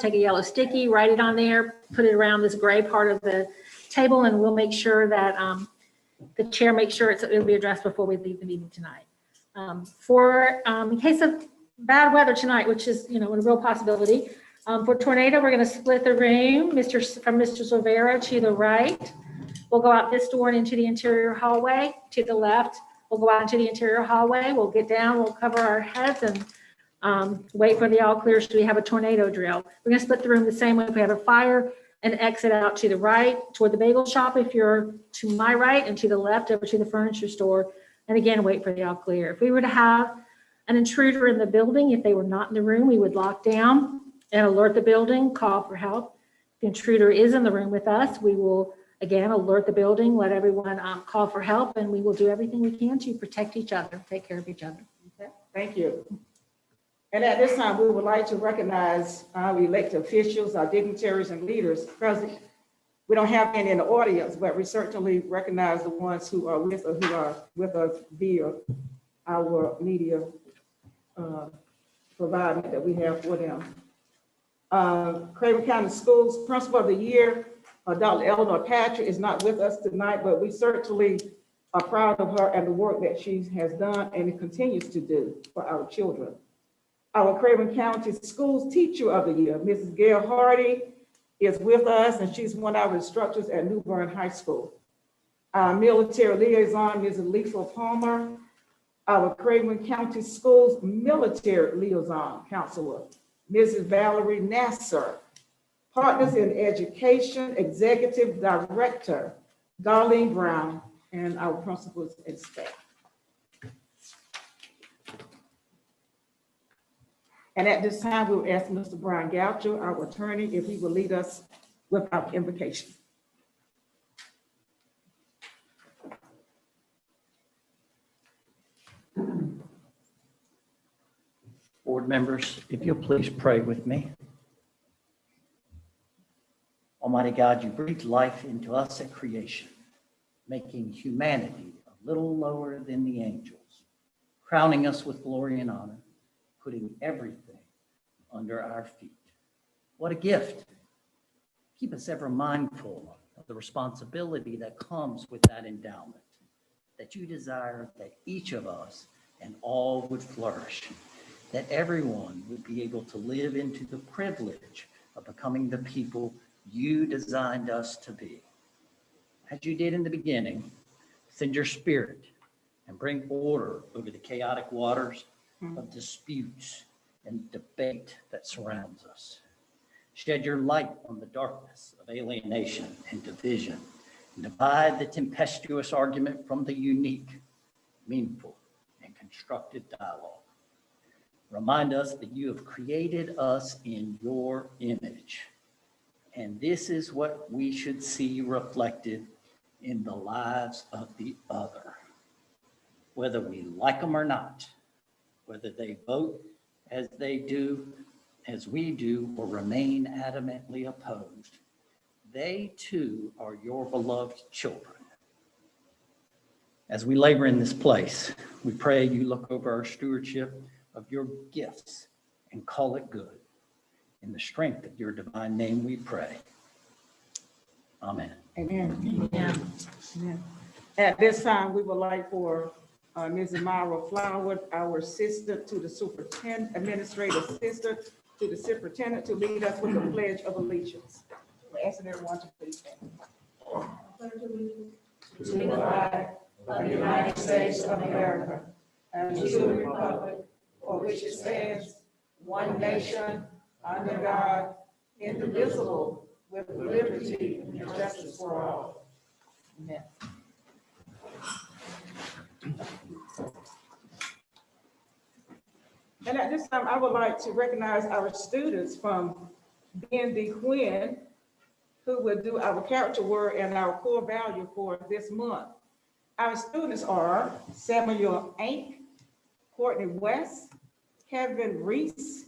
take a yellow sticky, write it on there, put it around this gray part of the table, and we'll make sure that the chair makes sure it'll be addressed before we leave the meeting tonight. In case of bad weather tonight, which is, a real possibility, for tornado, we're going to split the room, from Mr. Silvera to the right. We'll go out this door and into the interior hallway. To the left, we'll go out into the interior hallway. We'll get down, we'll cover our heads and wait for the all clear so we have a tornado drill. We're going to split the room the same way. If we have a fire, and exit out to the right toward the bagel shop if you're to my right, and to the left over to the furniture store. And again, wait for the all clear. If we were to have an intruder in the building, if they were not in the room, we would lock down and alert the building, call for help. If the intruder is in the room with us, we will again alert the building, let everyone call for help, and we will do everything we can to protect each other, take care of each other. Okay, thank you. And at this time, we would like to recognize our elected officials, our dignitaries and leaders present. We don't have any in the audience, but we certainly recognize the ones who are with us via our media providing that we have for them. Craven County Schools Principal of the Year, Dr. Eleanor Patrick is not with us tonight, but we certainly are proud of her and the work that she has done and continues to do for our children. Our Craven County Schools Teacher of the Year, Mrs. Gail Hardy, is with us, and she's one of our instructors at New Bern High School. Our Military Liaison, Mrs. Lisa Palmer. Our Craven County Schools Military Liaison Counselor, Mrs. Valerie Nasser. Partners in Education, Executive Director, Darlene Brown, and our principals and staff. And at this time, we will ask Mr. Brian Goucher, our attorney, if he will lead us with our invocation. Board members, if you'll please pray with me. Almighty God, you breathed life into us at creation, making humanity a little lower than the angels, crowning us with glory and honor, putting everything under our feet. What a gift. Keep us ever mindful of the responsibility that comes with that endowment, that you desire that each of us and all would flourish, that everyone would be able to live into the privilege of becoming the people you designed us to be. As you did in the beginning, send your spirit and bring order over the chaotic waters of disputes and debate that surrounds us. Shed your light on the darkness of alienation and division, and divide the tempestuous argument from the unique, meaningful, and constructive dialogue. Remind us that you have created us in your image, and this is what we should see reflected in the lives of the other, whether we like them or not, whether they vote as they do, as we do, or remain adamantly opposed. They too are your beloved children. As we labor in this place, we pray you look over our stewardship of your gifts and call it good. In the strength of your divine name we pray. Amen. Amen. Amen. Amen. At this time, we would like for Ms. Myra Flower, our assistant to the superintendent, administrative assistant to the superintendent, to lead us with the Pledge of Allegiance. We're asking everyone to please stand. Pledge allegiance to the flag of the United States of America and to the republic for which it stands, one nation, under God, indivisible, with liberty and justice for all. Amen. And at this time, I would like to recognize our students from B&D Quinn, who will do our character word and our core value for this month. Our students are Samuel Ank, Courtney West, Kevin Reese,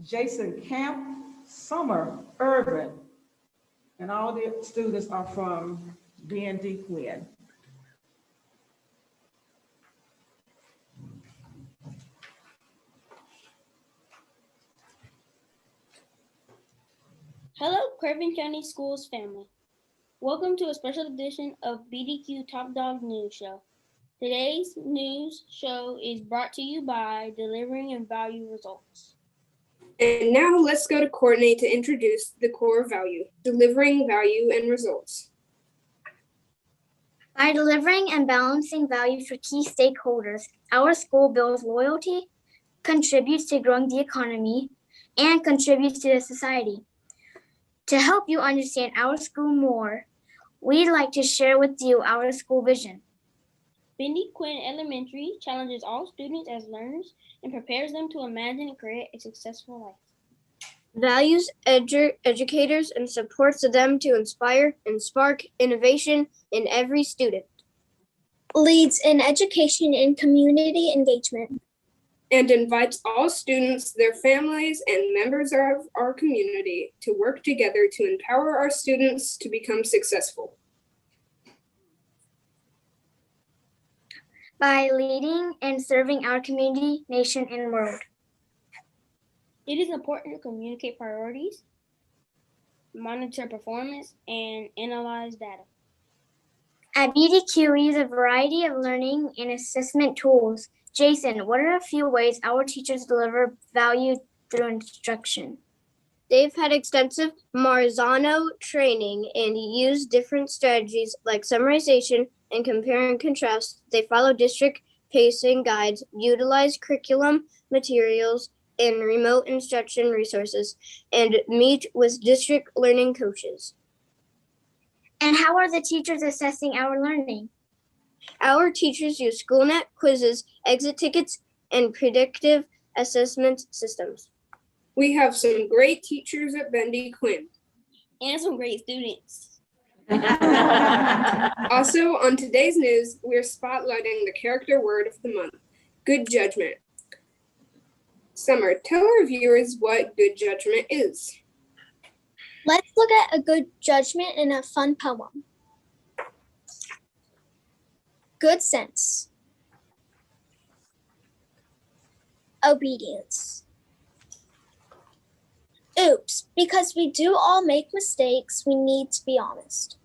Jason Camp, Summer Irvin, and all the students are from B&D Quinn. Hello, Craven County Schools family. Welcome to a special edition of BDQ Top Dog News Show. Today's news show is brought to you by Delivering and Value Results. And now let's go to Courtney to introduce the core value, delivering value and results. By delivering and balancing value for key stakeholders, our school builds loyalty, contributes to growing the economy, and contributes to the society. To help you understand our school more, we'd like to share with you our school vision. Bendy Quinn Elementary challenges all students as learners and prepares them to imagine and create a successful life. Values educators and supports them to inspire and spark innovation in every student. Leads in education and community engagement. And invites all students, their families, and members of our community to work together to empower our students to become successful. By leading and serving our community, nation, and world. It is important to communicate priorities, monitor performance, and analyze data. At BDQ, we use a variety of learning and assessment tools. Jason, what are a few ways our teachers deliver value through instruction? They've had extensive Marzano training and use different strategies like summarization and compare and contrast. They follow district pacing guides, utilize curriculum materials and remote instruction resources, and meet with district learning coaches. And how are the teachers assessing our learning? Our teachers use SchoolNet quizzes, exit tickets, and predictive assessment systems. We have some great teachers at Bendy Quinn. And some great students. Also, on today's news, we're spotlighting the character word of the month, good judgment. Summer, tell our viewers what good judgment is. Let's look at a good judgment in a fun poem. Good sense. Obedience. Oops, because we do all make mistakes, we need to be honest.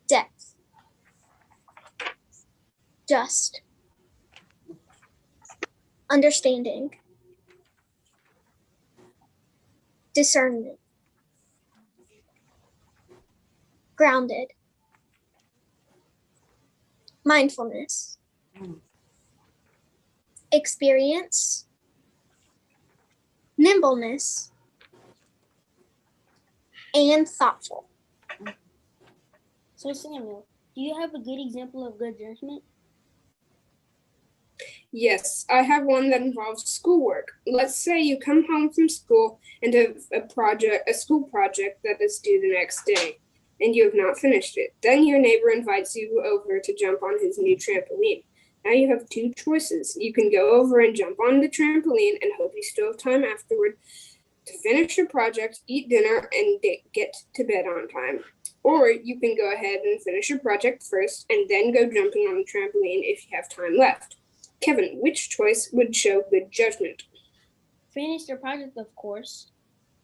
Depth. Just. Understanding. Discernment. Grounded. Mindfulness. Experience. Nimbleness. And thoughtful. So Samuel, do you have a good example of good judgment? Yes, I have one that involves schoolwork. Let's say you come home from school and have a school project that is due the next day, and you have not finished it. Then your neighbor invites you over to jump on his new trampoline. Now you have two choices. You can go over and jump on the trampoline and hope you still have time afterward to finish your project, eat dinner, and get to bed on time. Or you can go ahead and finish your project first and then go jumping on the trampoline if you have time left. Kevin, which choice would show good judgment? Finish your project, of course.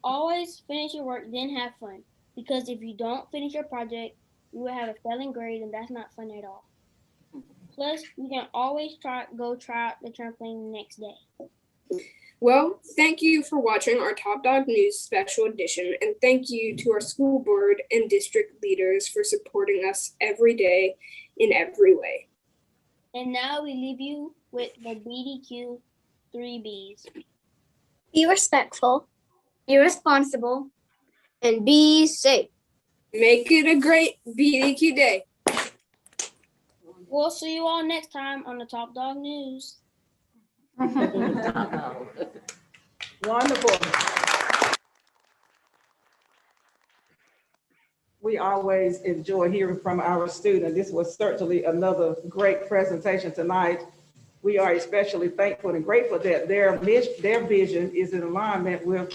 Always finish your work, then have fun. Because if you don't finish your project, you will have a failing grade, and that's not fun at all. Plus, you can always go try out the trampoline the next day. Well, thank you for watching our Top Dog News special edition, and thank you to our school board and district leaders for supporting us every day in every way. And now we leave you with the BDQ 3Bs. Be respectful. Be responsible. And be safe. Make it a great BDQ day. We'll see you all next time on the Top Dog News. Wonderful. We always enjoy hearing from our students. This was certainly another great presentation tonight. We are especially thankful and grateful that their vision is in alignment with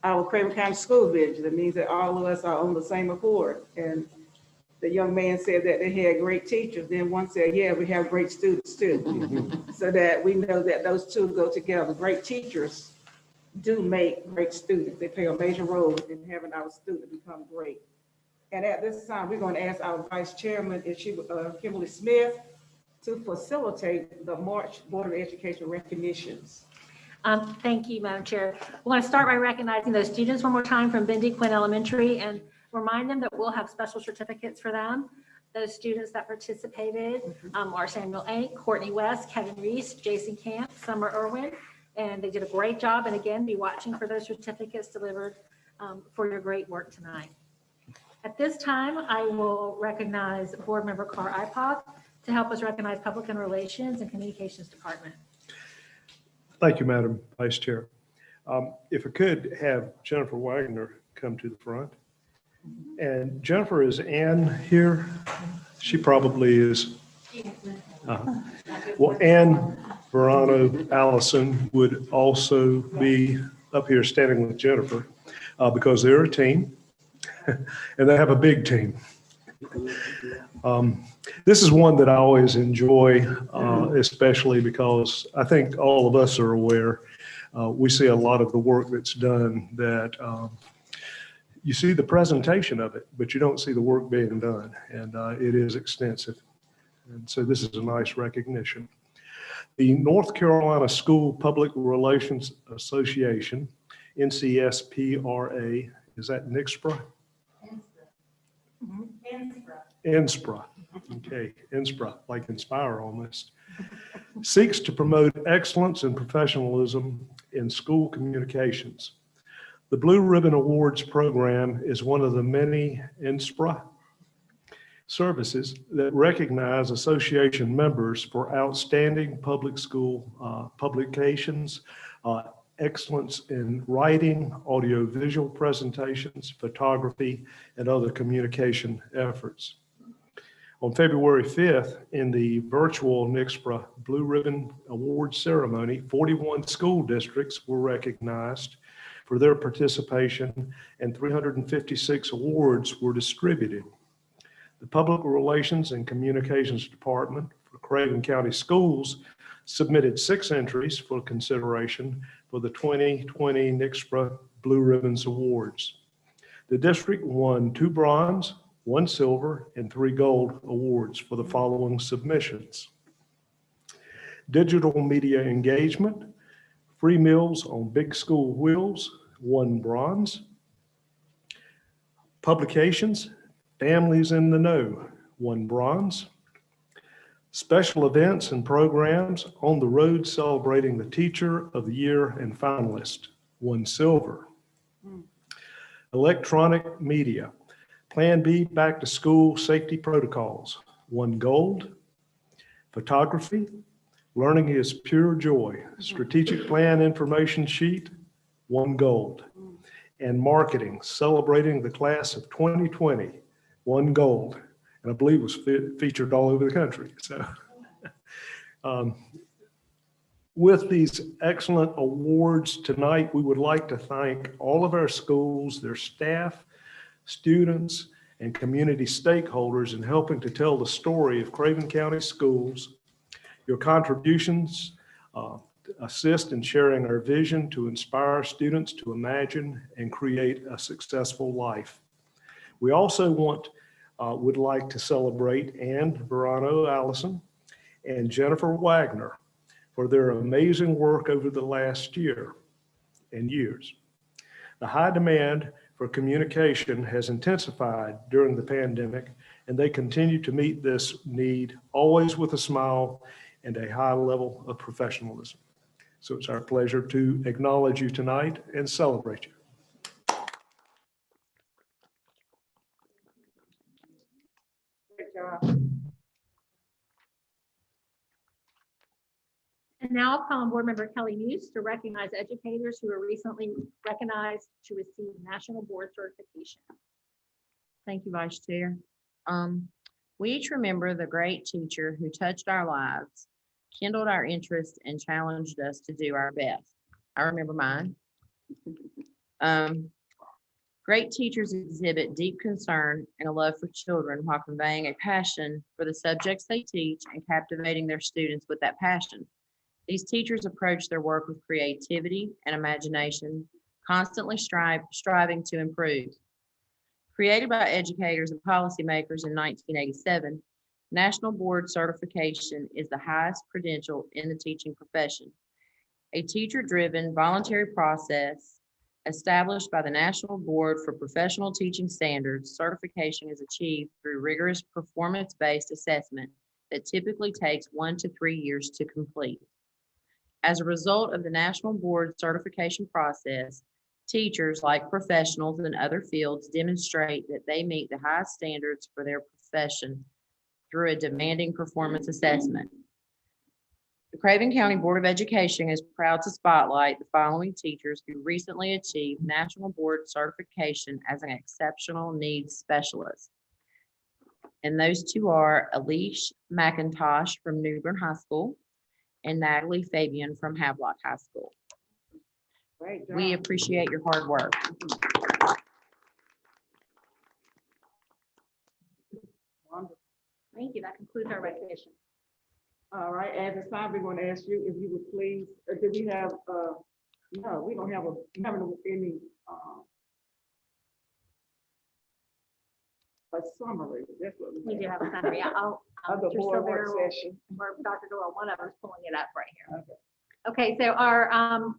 our Craven County School vision. It means that all of us are on the same accord. And the young man said that they had great teachers. Then one said, yeah, we have great students too. So that we know that those two go together. Great teachers do make great students. They play a major role in having our students become great. And at this time, we're going to ask our Vice Chairman, Kimberly Smith, to facilitate the March Board of Education recognitions. Thank you, Madam Chair. We want to start by recognizing those students one more time from Bendy Quinn Elementary and remind them that we'll have special certificates for them. Those students that participated are Samuel A., Courtney West, Kevin Reese, Jason Camp, Summer Irwin, and they did a great job. And again, be watching for those certificates delivered for your great work tonight. At this time, I will recognize Board Member Carr Ipog to help us recognize Public Relations and Communications Department. Thank you, Madam Vice Chair. If I could have Jennifer Wagner come to the front. And Jennifer, is Ann here? She probably is. Well, Ann Verano Allison would also be up here standing with Jennifer because they're a team and they have a big team. This is one that I always enjoy, especially because I think all of us are aware. We see a lot of the work that's done that you see the presentation of it, but you don't see the work being done, and it is extensive. And so this is a nice recognition. The North Carolina School Public Relations Association, NCSPRA, is that NICSPRA? NSPRA. Okay, NSPRA, like Inspire almost, seeks to promote excellence and professionalism in school communications. The Blue Ribbon Awards program is one of the many NSPRA services that recognize association members for outstanding public school publications, excellence in writing, audiovisual presentations, photography, and other communication efforts. On February 5th, in the virtual NICSPRA Blue Ribbon Awards ceremony, 41 school districts were recognized for their participation, and 356 awards were distributed. The Public Relations and Communications Department for Craven County Schools submitted 6 entries for consideration for the 2020 NICSPRA Blue Ribbons Awards. The district won 2 bronze, 1 silver, and 3 gold awards for the following submissions: Digital Media Engagement, Free Meals on Big School Wheels, 1 bronze. Publications, Families in the Know, 1 bronze. Special Events and Programs, On the Road Celebrating the Teacher of the Year and Finalist, 1 silver. Electronic Media, Plan B Back to School Safety Protocols, 1 gold. Photography, Learning is Pure Joy, Strategic Plan Information Sheet, 1 gold. And Marketing, Celebrating the Class of 2020, 1 gold. And I believe was featured all over the country. So with these excellent awards tonight, we would like to thank all of our schools, their staff, students, and community stakeholders in helping to tell the story of Craven County Schools. Your contributions assist in sharing our vision to inspire students to imagine and create a successful life. We also would like to celebrate Ann Verano Allison and Jennifer Wagner for their amazing work over the last year and years. The high demand for communication has intensified during the pandemic, and they continue to meet this need, always with a smile and a high level of professionalism. So it's our pleasure to acknowledge you tonight and celebrate you. Great job. And now I'll call on Board Member Kelly Muse to recognize educators who were recently recognized to receive national board certification. Thank you, Vice Chair. We each remember the great teacher who touched our lives, kindled our interest, and challenged us to do our best. I remember mine. Great teachers exhibit deep concern and a love for children while conveying a passion for the subjects they teach and captivating their students with that passion. These teachers approach their work with creativity and imagination, constantly striving to improve. Created by educators and policymakers in 1987, National Board Certification is the highest credential in the teaching profession. A teacher-driven voluntary process established by the National Board for Professional Teaching Standards, certification is achieved through rigorous performance-based assessment that typically takes 1 to 3 years to complete. As a result of the National Board certification process, teachers, like professionals in other fields, demonstrate that they meet the highest standards for their profession through a demanding performance assessment. The Craven County Board of Education is proud to spotlight the following teachers who recently achieved National Board certification as an exceptional needs specialist. And those two are Alicia McIntosh from Newbern High School and Natalie Fabian from Havelock High School. Great job. We appreciate your hard work. Wonderful. Thank you. That concludes our recognition. All right, at this time, we're going to ask you if you would please, do we have, no, we don't have any, a summary, that's what We do have a summary. Of the Mr. board work Silver session. or Dr. Doyle, one of us pulling it up right here. Okay, so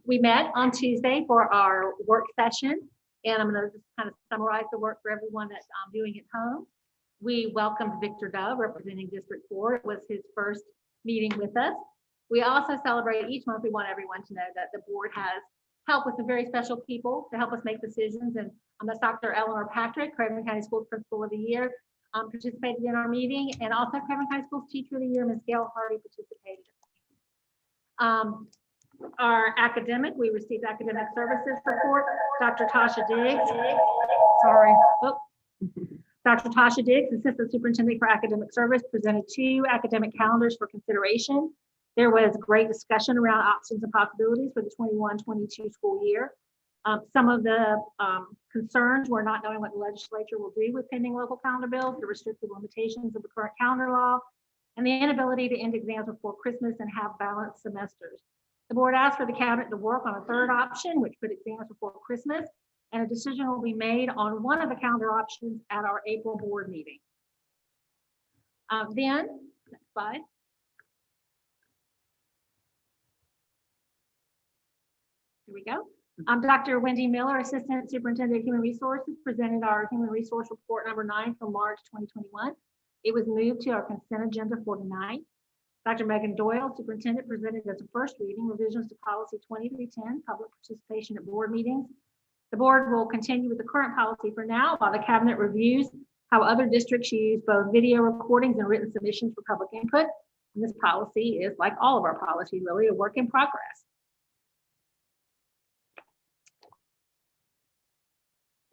we met on Tuesday for our work session, and I'm gonna just kind of summarize the work for everyone that's doing at home. We welcomed Victor Dove, representing District 4. It was his first meeting with us. We also celebrate each month. We want everyone to know that the board has help with some very special people to help us make decisions. And that's Dr. Eleanor Patrick, Craven County Schools Principal of the Year, participated in our meeting, and also Craven County Schools Teacher of the Year, Ms. Gail Hardy, participated. Our academic, we received academic services report. Dr. Tasha Diggs, sorry. Oh. Dr. Tasha Diggs, Assistant Superintendent for Academic Service, presented 2 academic calendars for consideration. There was great discussion around options and possibilities for the 21-22 school year. Some of the concerns were not knowing what the legislature will do with pending local calendar bills, the restrictive limitations of the current calendar law, and the inability to end exams before Christmas and have balanced semesters. The board asked for the cabinet to work on a third option, which put exams before Christmas, and a decision will be made on one of the calendar options at our April board meeting. Then, next slide. Here we go. Dr. Wendy Miller, Assistant Superintendent of Human Resources, presented our Human Resource Report number 9 from March 2021. It was moved to our consent agenda for tonight. Dr. Megan Doyle, Superintendent, presented as a first reading revisions to Policy 2310, public participation at board meetings. The board will continue with the current policy for now while the cabinet reviews how other districts use both video recordings and written submissions for public input. And this policy is, like all of our policies, really a work in progress.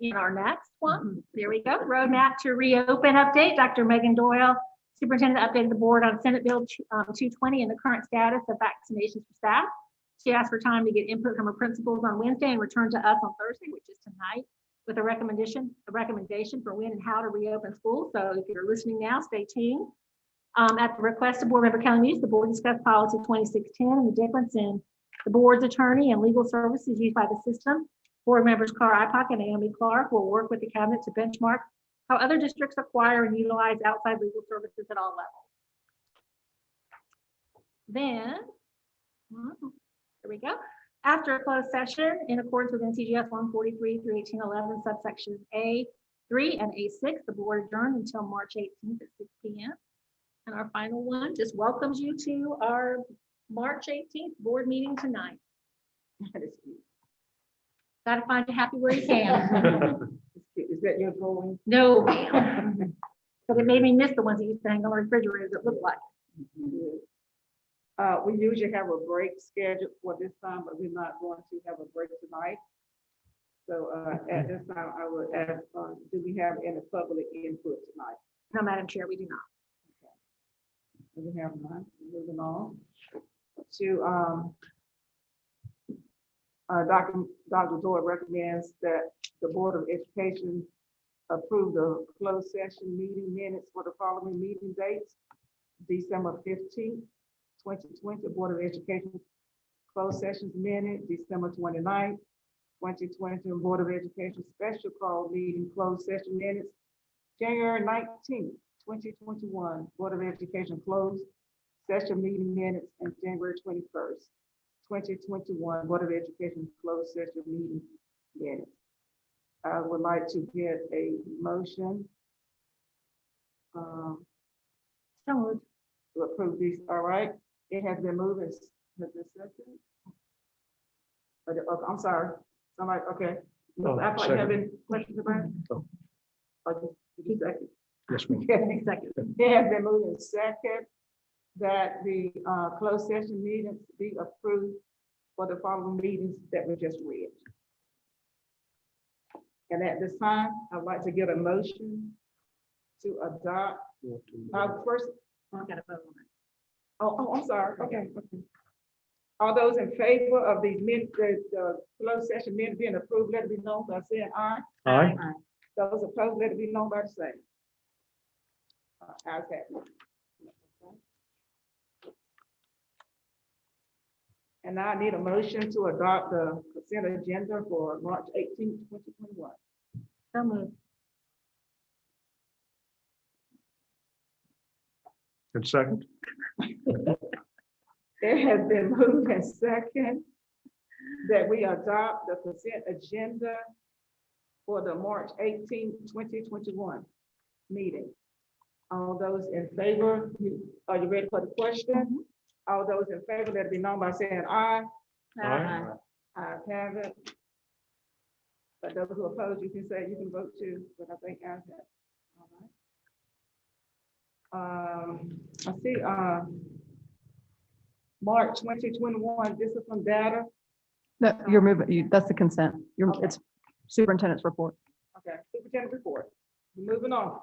In our next one, there we go, roadmap to reopen update. Dr. Megan Doyle, Superintendent, updated the board on Senate Bill 220 and the current status of vaccinations for staff. She asked for time to get input from her principals on Wednesday and return to us on Thursday, which is tonight, with a recommendation for when and how to reopen schools. So if you're listening now, stay tuned. At the request of Board Member Kelly Muse, the board discussed Policy 2610 and the difference in the board's attorney and legal services used by the system. Board members Carr Ipock and Naomi Clark will work with the cabinet to benchmark how other districts acquire and utilize outside legal services at all levels. Then, here we go. After a closed session, in accordance with NCGS 143 through 1811, subsections A3 and A6, the board adjourned until March 18th at 6 p.m. And our final one just welcomes you to our March 18th board meeting tonight. That is cute. Gotta find you happy where you can. Is that your drawing? No, ma'am. But it made me miss the ones that used to hang on refrigerators that look like. We usually have a break scheduled for this time, but we're not going to have a break tonight. So at this time, I would ask, do we have any public input tonight? No, Madam Chair, we do not. Okay. We have none. Moving on to Dr. Doyle recommends that the Board of Education approve the closed session meeting minutes for the following meeting dates: December 15th, 2020 Board of Education closed sessions minute, December 29th, 2020 Board of Education special call meeting closed session minutes, January 19th, 2021 Board of Education closed session meeting minutes, and January 21st, 2021 Board of Education closed session meeting minutes. I would like to get a motion to approve these. All right, it has been moved. Has been seconded? Okay, I'm sorry. Somebody, okay. No, I thought you had any questions about it. Oh. Okay, you second. Yes, ma'am. Okay, second. It has been moved and second that the closed session meetings be approved for the following meetings that we just read. And at this time, I'd like to get a motion to adopt, first, I gotta vote on it. oh, I'm sorry, okay. All those in favor of these minutes, the closed session minutes being approved, let it be known by saying aye. Aye. Those opposed, let it be known by the same. Ayes have it. And now I need a motion to adopt the consent agenda for March 18th, 2021. So moved. And second? It has been moved and second that we adopt the consent agenda for the March 18th, 2021 meeting. All those in favor, are you ready for the question? All those in favor, let it be known by saying aye. Aye. Ayes have it. But those who oppose, you can say, you can vote too, but I think ayes have it. All right. I see, March 2021 discipline data. No, you're moving, that's the consent. It's superintendent's report. Okay, superintendent report. We're moving on.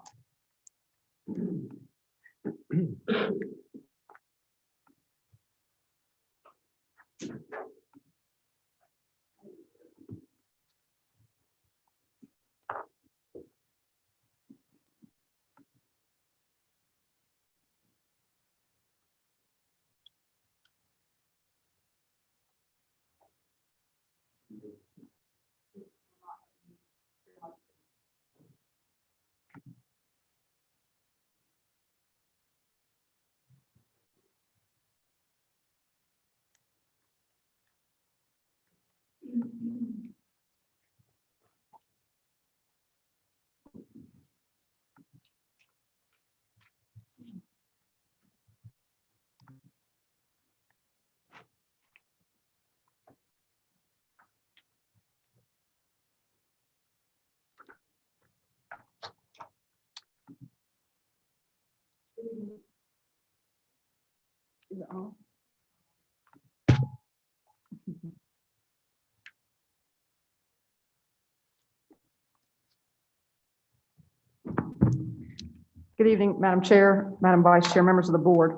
Is it on? Good evening, Madam Chair, Madam Vice Chair, members of the board.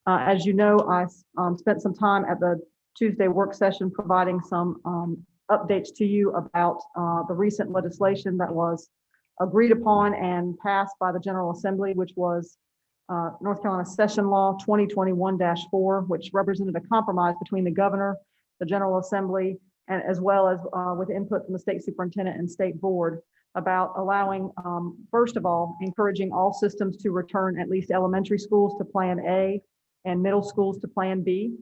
As you know, I spent some time at the Tuesday work session providing some updates to you about the recent legislation that was agreed upon and passed by the General Assembly, which was North Carolina Session Law 2021-4, which represented a compromise between the governor, the General Assembly, and as well as with input from the state superintendent and state board about allowing, first of all, encouraging all systems to return at least elementary schools to Plan A and middle schools to Plan B,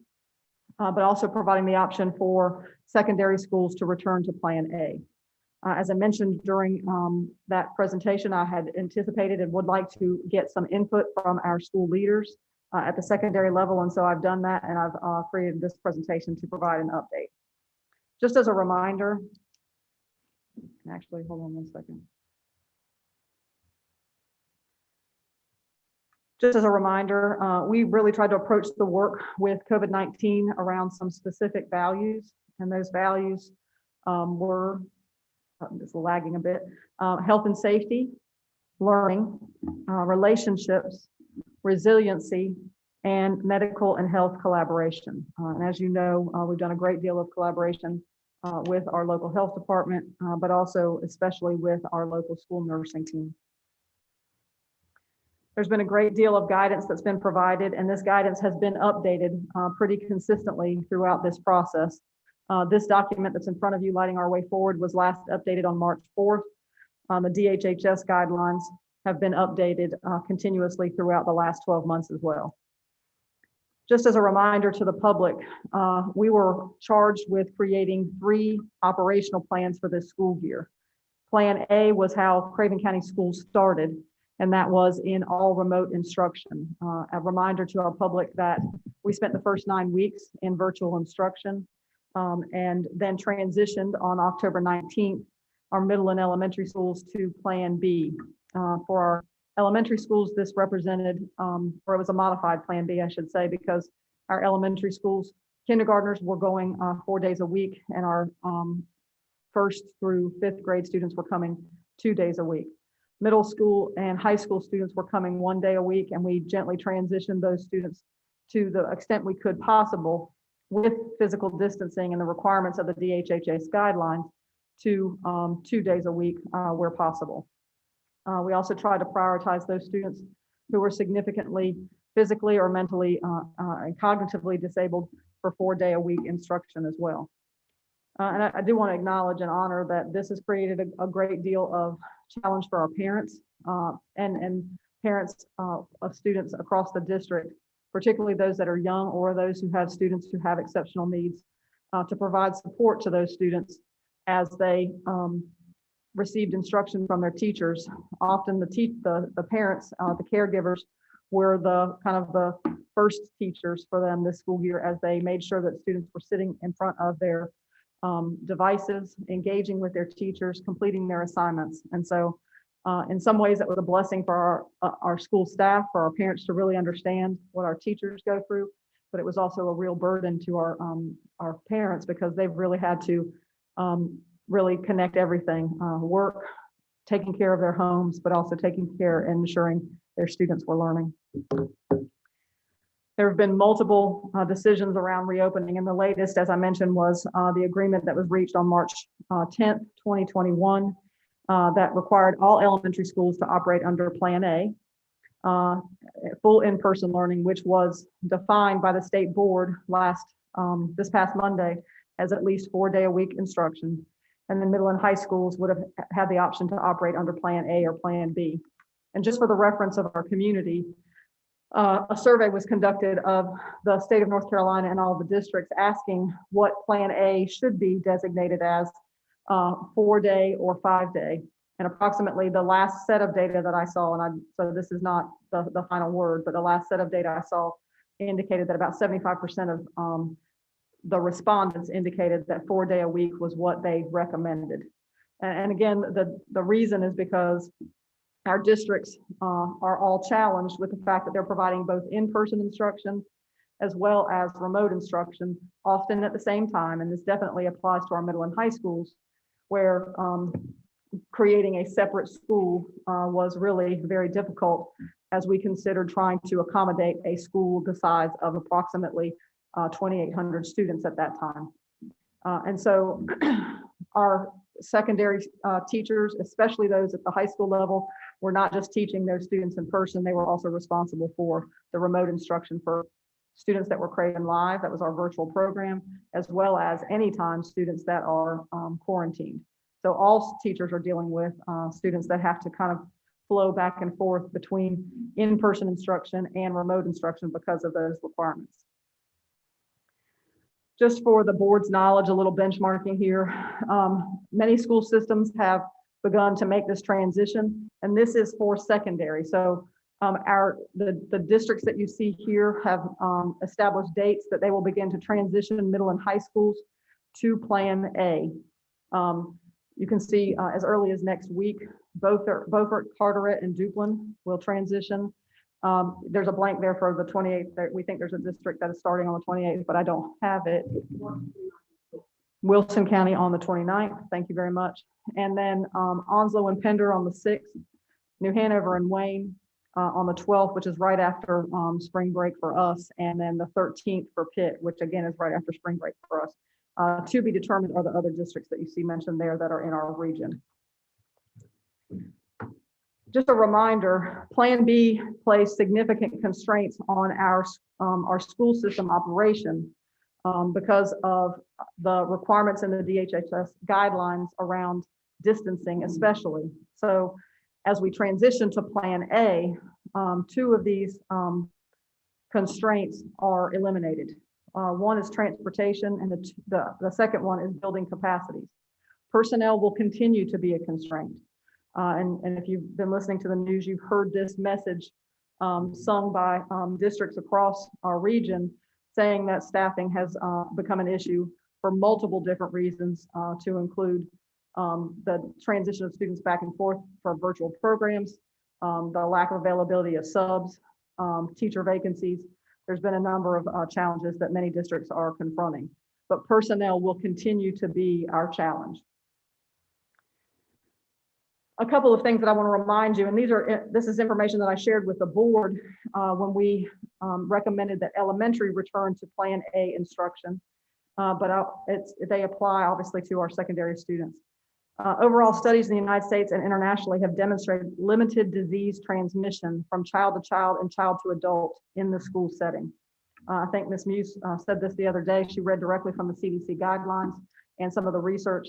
but also providing the option for secondary schools to return to Plan A. As I mentioned during that presentation, I had anticipated and would like to get some input from our school leaders at the secondary level, and so I've done that, and I've created this presentation to provide an update. Just as a reminder, actually, hold on one second. Just as a reminder, we really tried to approach the work with COVID-19 around some specific values, and those values were, just lagging a bit, health and safety, learning, relationships, resiliency, and medical and health collaboration. And as you know, we've done a great deal of collaboration with our local health department, but also especially with our local school nursing team. There's been a great deal of guidance that's been provided, and this guidance has been updated pretty consistently throughout this process. This document that's in front of you, Lighting Our Way Forward, was last updated on March 4th. The DHHS guidelines have been updated continuously throughout the last 12 months as well. Just as a reminder to the public, we were charged with creating 3 operational plans for this school year. Plan A was how Craven County Schools started, and that was in all remote instruction. A reminder to our public that we spent the first 9 weeks in virtual instruction, and then transitioned on October 19th, our middle and elementary schools to Plan B. For our elementary schools, this represented, or it was a modified Plan B, I should say, because our elementary schools, kindergartners were going 4 days a week, and our 1st through 5th grade students were coming 2 days a week. Middle school and high school students were coming 1 day a week, and we gently transitioned those students to the extent we could possible with physical distancing and the requirements of the DHHS guidelines to 2 days a week where possible. We also tried to prioritize those students who were significantly physically or mentally and cognitively disabled for 4-day-a-week instruction as well. And I do want to acknowledge and honor that this has created a great deal of challenge for our parents and parents of students across the district, particularly those that are young or those who have students who have exceptional needs, to provide support to those students as they received instruction from their teachers. Often the parents, the caregivers, were the kind of the first teachers for them this school year, as they made sure that students were sitting in front of their devices, engaging with their teachers, completing their assignments. And so in some ways, it was a blessing for our school staff, for our parents to really understand what our teachers go through, but it was also a real burden to our parents, because they've really had to really connect everything, work, taking care of their homes, but also taking care and ensuring their students were learning. There have been multiple decisions around reopening, and the latest, as I mentioned, was the agreement that was reached on March 10th, 2021, that required all elementary schools to operate under Plan A, full in-person learning, which was defined by the state board this past Monday as at least 4-day-a-week instruction. And then middle and high schools would have had the option to operate under Plan A or Plan B. And just for the reference of our community, a survey was conducted of the state of North Carolina and all the districts, asking what Plan A should be designated as, 4-day or 5-day. And approximately the last set of data that I saw, so this is not the final word, but the last set of data I saw indicated that about 75% of the respondents indicated that 4-day-a-week was what they recommended. And again, the reason is because our districts are all challenged with the fact that they're providing both in-person instruction as well as remote instruction, often at the same time. And this definitely applies to our middle and high schools, where creating a separate school was really very difficult, as we considered trying to accommodate a school the size of approximately 2,800 students at that time. And so our secondary teachers, especially those at the high school level, were not just teaching their students in person, they were also responsible for the remote instruction for students that were Craven Live, that was our virtual program, as well as anytime students that are quarantined. So all teachers are dealing with students that have to kind of flow back and forth between in-person instruction and remote instruction because of those requirements. Just for the board's knowledge, a little benchmarking here. Many school systems have begun to make this transition, and this is for secondary. So the districts that you see here have established dates that they will begin to transition middle and high schools to Plan A. You can see as early as next week, Beaufort, Carteret, and Duplin will transition. There's a blank there for the 28th. We think there's a district that is starting on the 28th, but I don't have it. Wilson County on the 29th. Thank you very much. And then Onslow and Pender on the 6th, New Hanover and Wayne on the 12th, which is right after spring break for us. And then the 13th for Pitt, which again is right after spring break for us. To be determined are the other districts that you see mentioned there that are in our region. just a reminder, Plan B placed significant constraints on our school system operation because of the requirements in the DHHS guidelines around distancing especially. So as we transition to Plan A, two of these constraints are eliminated. One is transportation, and the second one is building capacities. Personnel will continue to be a constraint. And if you've been listening to the news, you've heard this message sung by districts across our region saying that staffing has become an issue for multiple different reasons, to include the transition of students back and forth for virtual programs, the lack of availability of subs, teacher vacancies. There's been a number of challenges that many districts are confronting, but personnel will continue to be our challenge. A couple of things that I want to remind you, and this is information that I shared with the board when we recommended that elementary return to Plan A instruction, but they apply obviously to our secondary students. Overall, studies in the United States and internationally have demonstrated limited disease transmission from child to child and child to adult in the school setting. I think Ms. Muse said this the other day. She read directly from the CDC guidelines and some of the research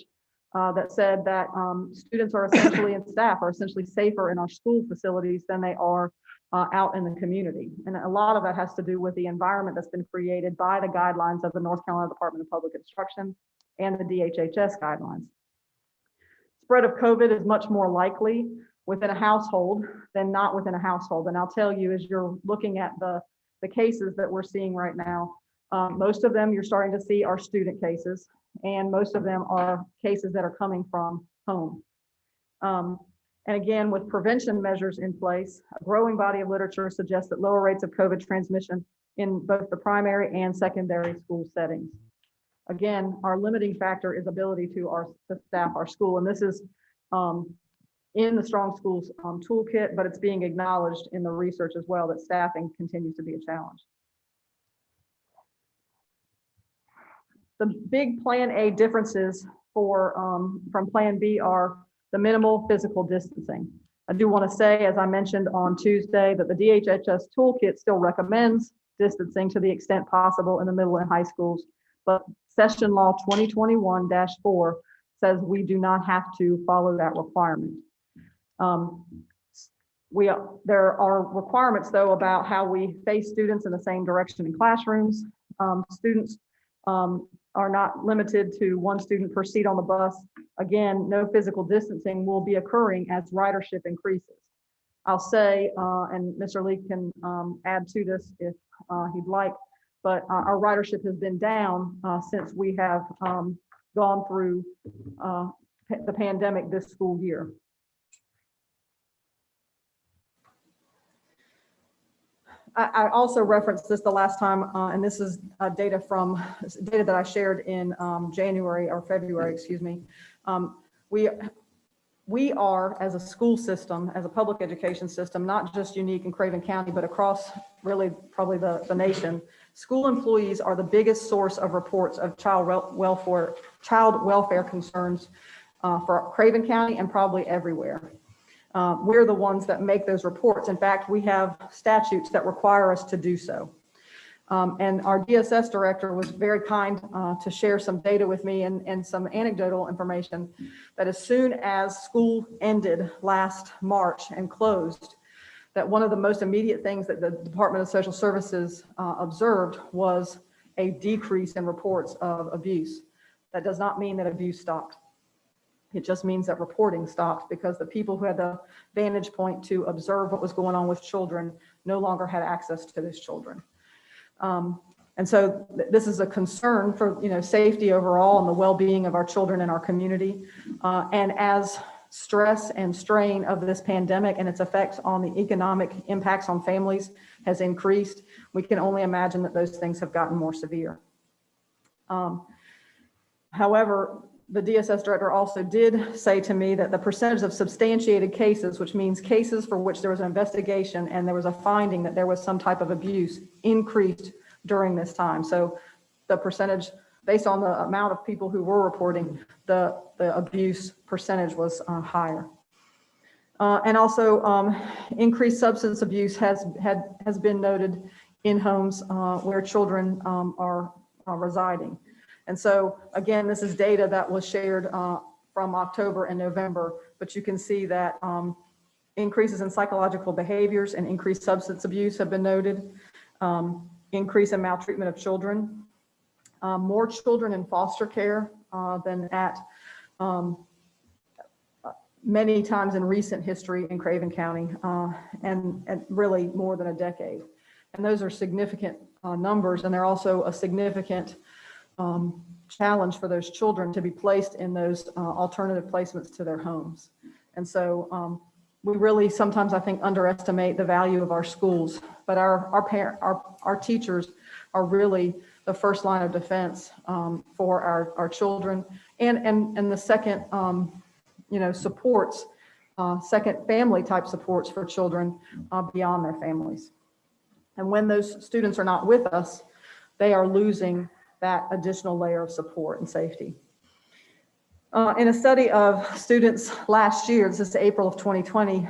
that said that students are essentially and staff are essentially safer in our school facilities than they are out in the community. And a lot of that has to do with the environment that's been created by the guidelines of the North Carolina Department of Public Instruction and the DHHS guidelines. Spread of COVID is much more likely within a household than not within a household. And I'll tell you, as you're looking at the cases that we're seeing right now, most of them you're starting to see are student cases, and most of them are cases that are coming from home. And again, with prevention measures in place, a growing body of literature suggests that lower rates of COVID transmission in both the primary and secondary school settings. Again, our limiting factor is ability to staff our school, and this is in the Strong Schools toolkit, but it's being acknowledged in the research as well that staffing continues to be a challenge. The big Plan A differences from Plan B are the minimal physical distancing. I do want to say, as I mentioned on Tuesday, that the DHHS toolkit still recommends distancing to the extent possible in the middle and high schools, but Session Law 2021-4 says we do not have to follow that requirement. There are requirements, though, about how we face students in the same direction in classrooms. Students are not limited to one student per seat on the bus. Again, no physical distancing will be occurring as ridership increases. I'll say, and Mr. Lee can add to this if he'd like, but our ridership has been down since we have gone through the pandemic this school year. I also referenced this the last time, and this is data that I shared in January or February, excuse me. We are, as a school system, as a public education system, not just unique in Craven County, but across really probably the nation. School employees are the biggest source of reports of child welfare concerns for Craven County and probably everywhere. We're the ones that make those reports. In fact, we have statutes that require us to do so. And our DSS director was very kind to share some data with me and some anecdotal information that as soon as school ended last March and closed, that one of the most immediate things that the Department of Social Services observed was a decrease in reports of abuse. That does not mean that abuse stopped. It just means that reporting stopped because the people who had the vantage point to observe what was going on with children no longer had access to those children. And so this is a concern for safety overall and the well-being of our children and our community. And as stress and strain of this pandemic and its effects on the economic impacts on families has increased, we can only imagine that those things have gotten more severe. However, the DSS director also did say to me that the percentage of substantiated cases, which means cases for which there was an investigation and there was a finding that there was some type of abuse, increased during this time. So the percentage, based on the amount of people who were reporting, the abuse percentage was higher. And also increased substance abuse has been noted in homes where children are residing. And so again, this is data that was shared from October and November, but you can see that increases in psychological behaviors and increased substance abuse have been noted. Increase in maltreatment of children, more children in foster care than at many times in recent history in Craven County, and really more than a decade. And those are significant numbers, and they're also a significant challenge for those children to be placed in those alternative placements to their homes. And so we really sometimes, I think, underestimate the value of our schools, but our teachers are really the first line of defense for our children, and the second supports, second family type supports for children beyond their families. And when those students are not with us, they are losing that additional layer of support and safety. In a study of students last year, this is April of 2020,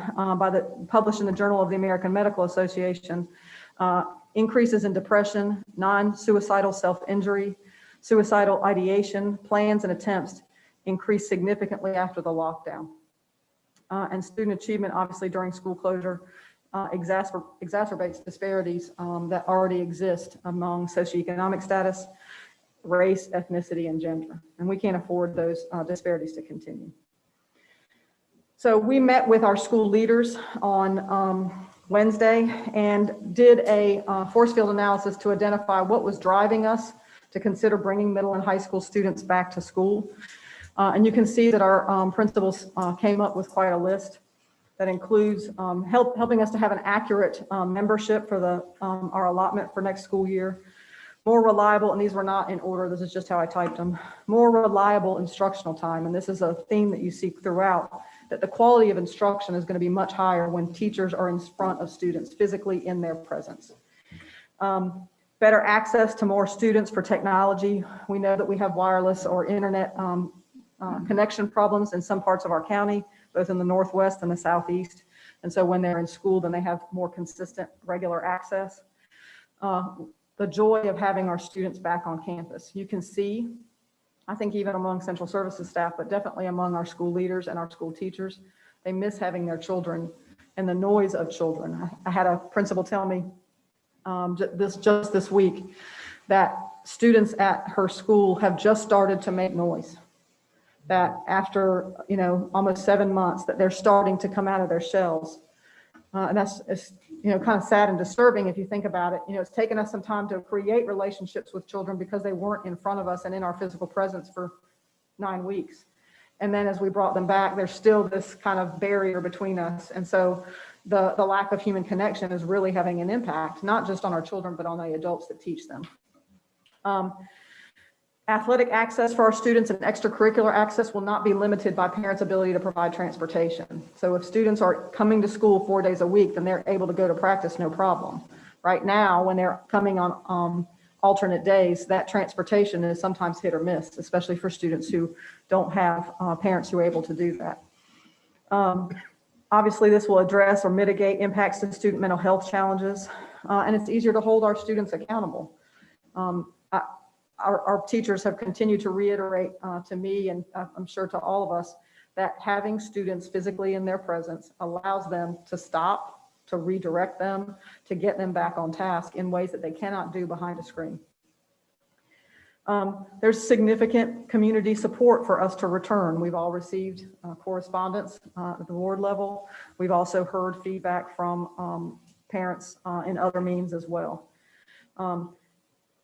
published in the Journal of the American Medical Association, increases in depression, non-suicidal self-injury, suicidal ideation, plans and attempts increased significantly after the lockdown. And student achievement, obviously during school closure, exacerbates disparities that already exist among socioeconomic status, race, ethnicity, and gender. And we can't afford those disparities to continue. So we met with our school leaders on Wednesday and did a force field analysis to identify what was driving us to consider bringing middle and high school students back to school. And you can see that our principals came up with quite a list that includes helping us to have an accurate membership for our allotment for next school year. More reliable, and these were not in order, this is just how I typed them. More reliable instructional time, and this is a theme that you see throughout, that the quality of instruction is going to be much higher when teachers are in front of students, physically in their presence. Better access to more students for technology. We know that we have wireless or internet connection problems in some parts of our county, both in the Northwest and the Southeast. And so when they're in school, then they have more consistent, regular access. The joy of having our students back on campus. You can see, I think even among central services staff, but definitely among our school leaders and our school teachers, they miss having their children and the noise of children. I had a principal tell me just this week that students at her school have just started to make noise. That after almost 7 months, that they're starting to come out of their shells, and that's kind of sad and disturbing if you think about it. It's taken us some time to create relationships with children because they weren't in front of us and in our physical presence for 9 weeks, and then as we brought them back, there's still this kind of barrier between us, and so the lack of human connection is really having an impact, not just on our children but on the adults that teach them. Athletic access for our students and extracurricular access will not be limited by parents' ability to provide transportation. So if students are coming to school 4 days a week, then they're able to go to practice, no problem. Right now, when they're coming on alternate days, that transportation is sometimes hit or miss, especially for students who don't have parents who are able to do that. Obviously, this will address or mitigate impacts to student mental health challenges, and it's easier to hold our students accountable. Our teachers have continued to reiterate to me, and I'm sure to all of us, that having students physically in their presence allows them to stop, to redirect them, to get them back on task in ways that they cannot do behind a screen. There's significant community support for us to return. We've all received correspondence at the ward level. We've also heard feedback from parents in other means as well.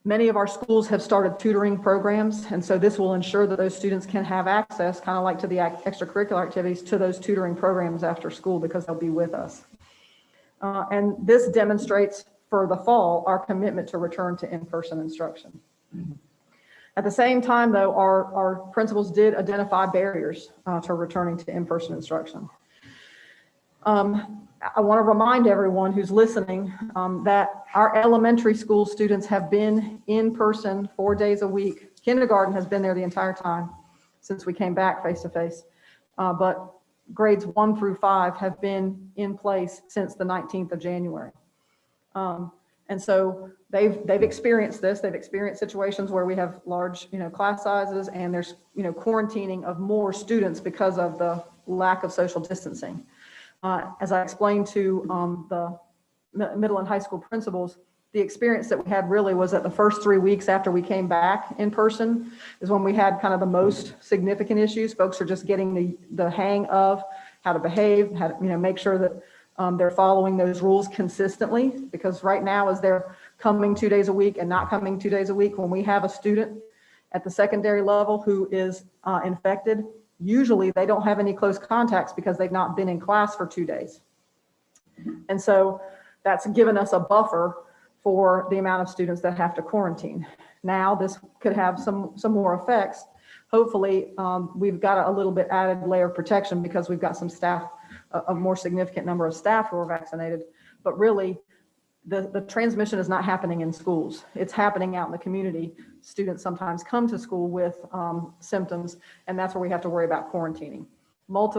Many of our schools have started tutoring programs, and so this will ensure that those students can have access, kind of like to the extracurricular activities, to those tutoring programs after school because they'll be with us. And this demonstrates for the fall our commitment to return to in-person instruction. At the same time, though, our principals did identify barriers to returning to in-person instruction. I want to remind everyone who's listening that our elementary school students have been in person 4 days a week. Kindergarten has been there the entire time since we came back face to face. But grades 1 through 5 have been in place since the 19th of January. And so they've experienced this. They've experienced situations where we have large, class sizes, and there's, quarantining of more students because of the lack of social distancing. As I explained to the middle and high school principals, the experience that we had really was that the first 3 weeks after we came back in person is when we had kind of the most significant issues. Folks are just getting the hang of how to behave, how to, make sure that they're following those rules consistently, because right now, as they're coming 2 days a week and not coming 2 days a week, when we have a student at the secondary level who is infected, usually they don't have any close contacts because they've not been in class for 2 days. And so that's given us a buffer for the amount of students that have to quarantine. Now this could have some more effects. Hopefully we've got a little bit added layer of protection because we've got some staff, a more significant number of staff who are vaccinated, but really the transmission is not happening in schools. It's happening out in the community. Students sometimes come to school with symptoms, and that's where we have to worry about quarantining. Most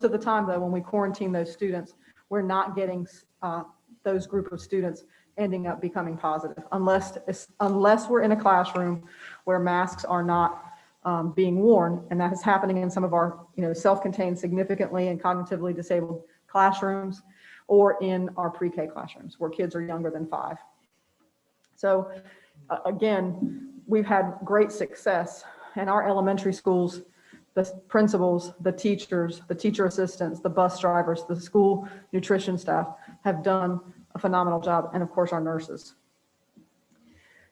of the time though, when we quarantine those students, we're not getting those group of students ending up becoming positive unless we're in a classroom where masks are not being worn, and that is happening in some of our self-contained significantly and cognitively disabled classrooms, or in our pre-K classrooms where kids are younger than 5. So again, we've had great success in our elementary schools. The principals, the teachers, the teacher assistants, the bus drivers, the school nutrition staff have done a phenomenal job, and of course our nurses.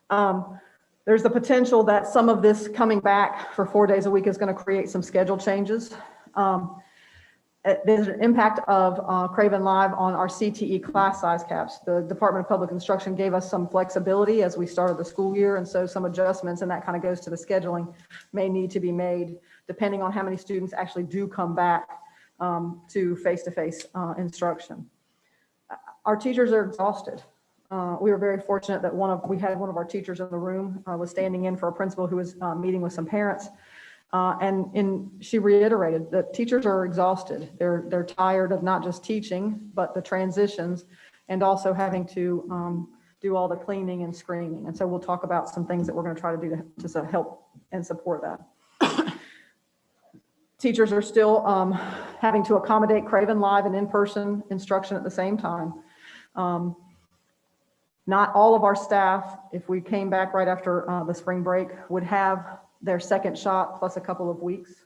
There's the potential that some of this coming back for 4 days a week is going to create some schedule changes. There's an impact of Craven Live on our CTE class size caps. The Department of Public Instruction gave us some flexibility as we started the school year, and so some adjustments, and that kind of goes to the scheduling, may need to be made depending on how many students actually do come back to face-to-face instruction. Our teachers are exhausted. We were very fortunate that we had one of our teachers in the room was standing in for a principal who was meeting with some parents. And she reiterated that teachers are exhausted. They're tired of not just teaching, but the transitions, and also having to do all the cleaning and screening. And so we'll talk about some things that we're going to try to do to help and support that. Teachers are still having to accommodate Craven Live and in-person instruction at the same time. Not all of our staff, if we came back right after the spring break, would have their second shot plus a couple of weeks.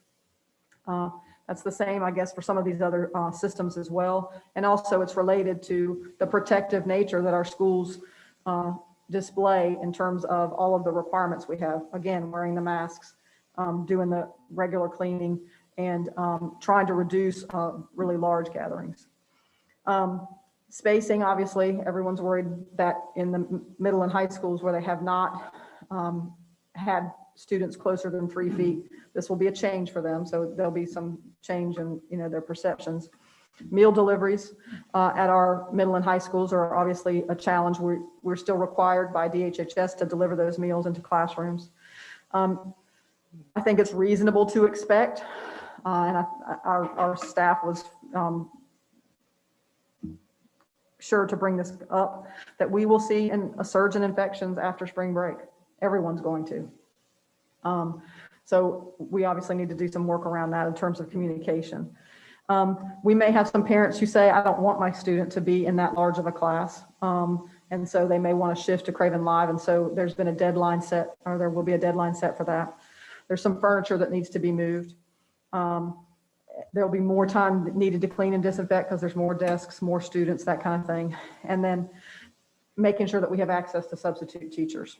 That's the same, I guess, for some of these other systems as well. And also it's related to the protective nature that our schools display in terms of all of the requirements we have. Again, wearing the masks, doing the regular cleaning, and trying to reduce really large gatherings. Spacing, obviously, everyone's worried that in the middle and high schools where they have not had students closer than 3 feet, this will be a change for them. So there'll be some change in their perceptions. Meal deliveries at our middle and high schools are obviously a challenge. We're still required by DHHS to deliver those meals into classrooms. I think it's reasonable to expect, and our staff was sure to bring this up, that we will see a surge in infections after spring break. Everyone's going to. So we obviously need to do some work around that in terms of communication. We may have some parents who say, I don't want my student to be in that large of a class. And so they may want to shift to Craven Live. And so there's been a deadline set, or there will be a deadline set for that. There's some furniture that needs to be moved. There'll be more time needed to clean and disinfect because there's more desks, more students, that kind of thing. And then making sure that we have access to substitute teachers.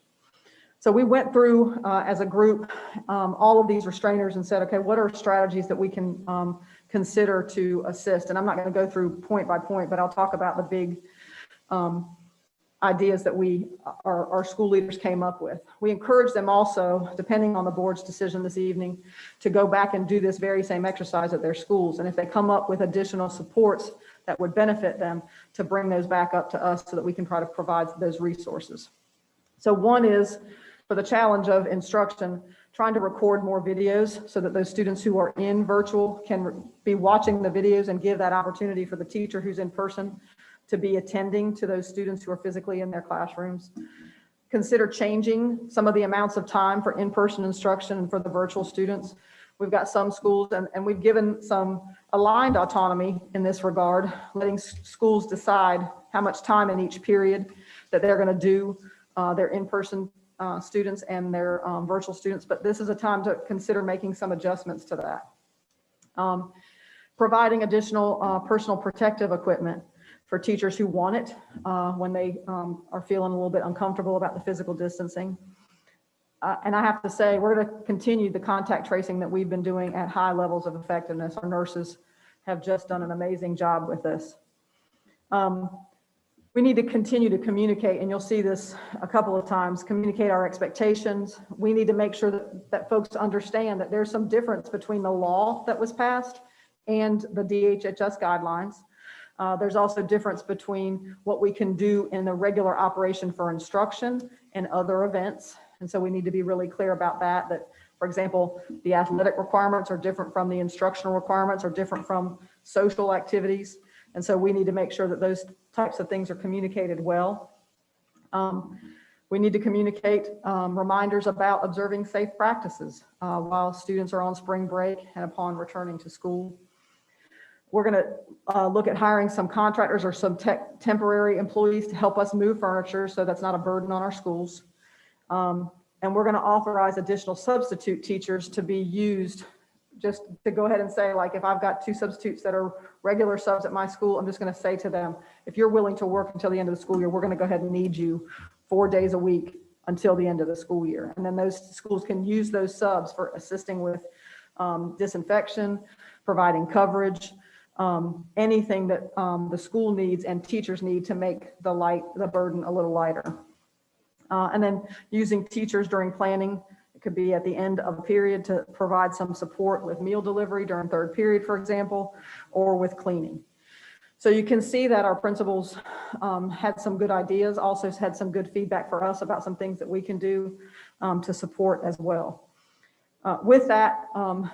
So we went through as a group all of these restrainers and said, okay, what are strategies that we can consider to assist? And I'm not going to go through point by point, but I'll talk about the big ideas that our school leaders came up with. We encourage them also, depending on the board's decision this evening, to go back and do this very same exercise at their schools. And if they come up with additional supports that would benefit them, to bring those back up to us so that we can try to provide those resources. So one is, for the challenge of instruction, trying to record more videos so that those students who are in virtual can be watching the videos and give that opportunity for the teacher who's in person to be attending to those students who are physically in their classrooms. Consider changing some of the amounts of time for in-person instruction and for the virtual students. We've got some schools, and we've given some aligned autonomy in this regard, letting schools decide how much time in each period that they're going to do their in-person students and their virtual students. But this is a time to consider making some adjustments to that. Providing additional personal protective equipment for teachers who want it when they are feeling a little bit uncomfortable about the physical distancing. And I have to say, we're going to continue the contact tracing that we've been doing at high levels of effectiveness. Our nurses have just done an amazing job with this. We need to continue to communicate, and you'll see this a couple of times, communicate our expectations. We need to make sure that folks understand that there's some difference between the law that was passed and the DHHS guidelines. There's also difference between what we can do in the regular operation for instruction and other events. And so we need to be really clear about that, for example, the athletic requirements are different from the instructional requirements, are different from social activities. And so we need to make sure that those types of things are communicated well. We need to communicate reminders about observing safe practices while students are on spring break and upon returning to school. We're going to look at hiring some contractors or some temporary employees to help us move furniture, so that's not a burden on our schools. And we're going to authorize additional substitute teachers to be used, just to go ahead and say, like, if I've got 2 substitutes that are regular subs at my school, I'm just going to say to them, if you're willing to work until the end of the school year, we're going to go ahead and need you 4 days a week until the end of the school year. And then those schools can use those subs for assisting with disinfection, providing coverage, anything that the school needs and teachers need to make the burden a little lighter. And then using teachers during planning. It could be at the end of a period to provide some support with meal delivery during 3rd period, for example, or with cleaning. So you can see that our principals had some good ideas, also had some good feedback for us about some things that we can do to support as well. With that, I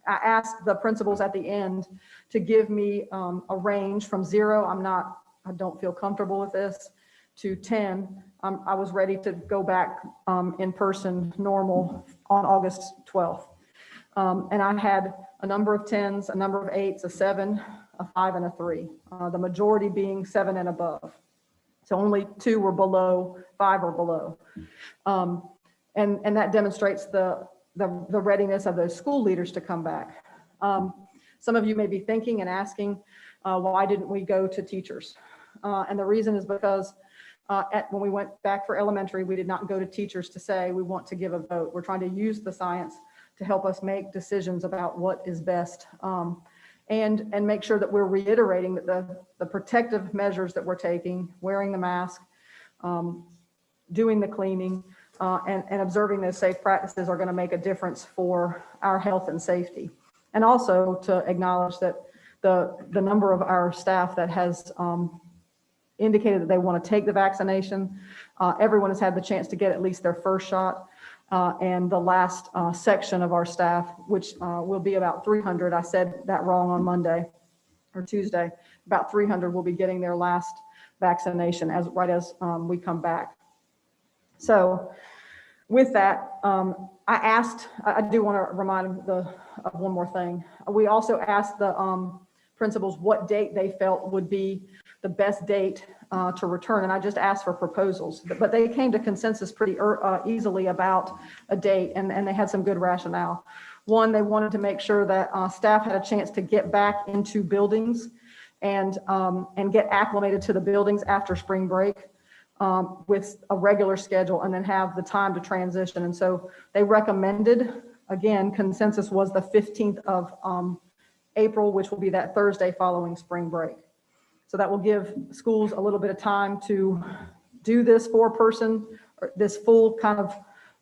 asked the principals at the end to give me a range from 0, I don't feel comfortable with this, to 10. I was ready to go back in person normal on August 12th. And I had a number of 10s, a number of 8s, a 7, a 5, and a 3, the majority being 7 and above. So only 2 were below, 5 or below. And that demonstrates the readiness of those school leaders to come back. Some of you may be thinking and asking, why didn't we go to teachers? And the reason is because when we went back for elementary, we did not go to teachers to say we want to give a vote. We're trying to use the science to help us make decisions about what is best, and make sure that we're reiterating that the protective measures that we're taking, wearing the mask, doing the cleaning, and observing those safe practices are going to make a difference for our health and safety. And also to acknowledge that the number of our staff that has indicated that they want to take the vaccination. Everyone has had the chance to get at least their first shot. And the last section of our staff, which will be about 300, I said that wrong on Monday or Tuesday, about 300 will be getting their last vaccination right as we come back. So with that, I do want to remind of one more thing. We also asked the principals what date they felt would be the best date to return. And I just asked for proposals, but they came to consensus pretty easily about a date, and they had some good rationale. One, they wanted to make sure that staff had a chance to get back into buildings and get acclimated to the buildings after spring break with a regular schedule, and then have the time to transition. And so they recommended, again, consensus was the 15th of April, which will be that Thursday following spring break. So that will give schools a little bit of time to do this this full kind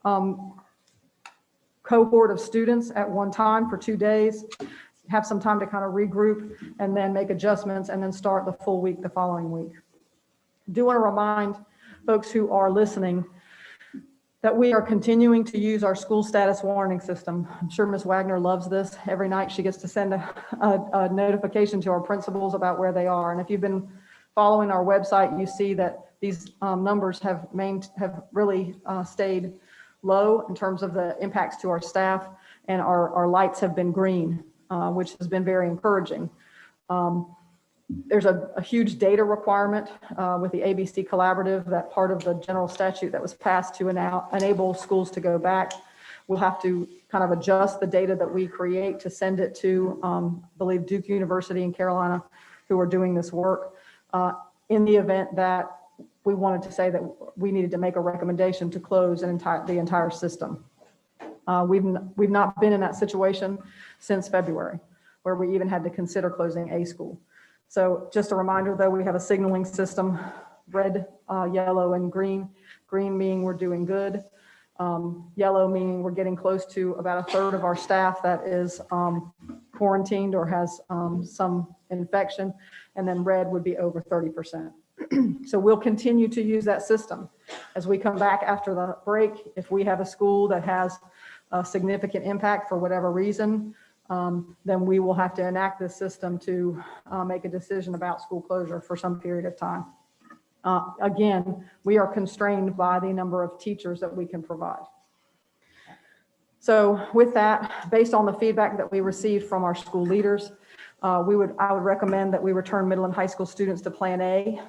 of cohort of students at one time for 2 days, have some time to kind of regroup and then make adjustments and then start the full week the following week. I do want to remind folks who are listening that we are continuing to use our school status warning system. I'm sure Ms. Wagner loves this. Every night she gets to send a notification to our principals about where they are. And if you've been following our website, you see that these numbers have really stayed low in terms of the impacts to our staff, and our lights have been green, which has been very encouraging. There's a huge data requirement with the ABC Collaborative, that part of the general statute that was passed to enable schools to go back. We'll have to kind of adjust the data that we create to send it to, I believe, Duke University in Carolina, who are doing this work, in the event that we wanted to say that we needed to make a recommendation to close the entire system. We've not been in that situation since February, where we even had to consider closing a school. So just a reminder, though, we have a signaling system, red, yellow, and green. Green meaning we're doing good. Yellow meaning we're getting close to about 1/3 of our staff that is quarantined or has some infection. And then red would be over 30%. So we'll continue to use that system. As we come back after the break, if we have a school that has a significant impact for whatever reason, then we will have to enact this system to make a decision about school closure for some period of time. Again, we are constrained by the number of teachers that we can provide. So with that, based on the feedback that we received from our school leaders, I would recommend that we return middle and high school students to Plan A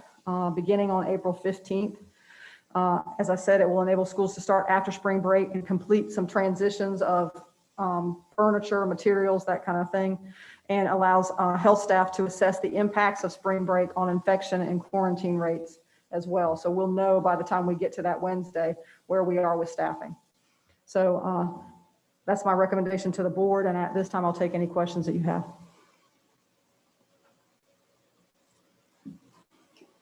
beginning on April 15th. As I said, it will enable schools to start after spring break and complete some transitions of furniture, materials, that kind of thing, and allows health staff to assess the impacts of spring break on infection and quarantine rates as well. So we'll know by the time we get to that Wednesday where we are with staffing. So that's my recommendation to the board, and at this time I'll take any questions that you have.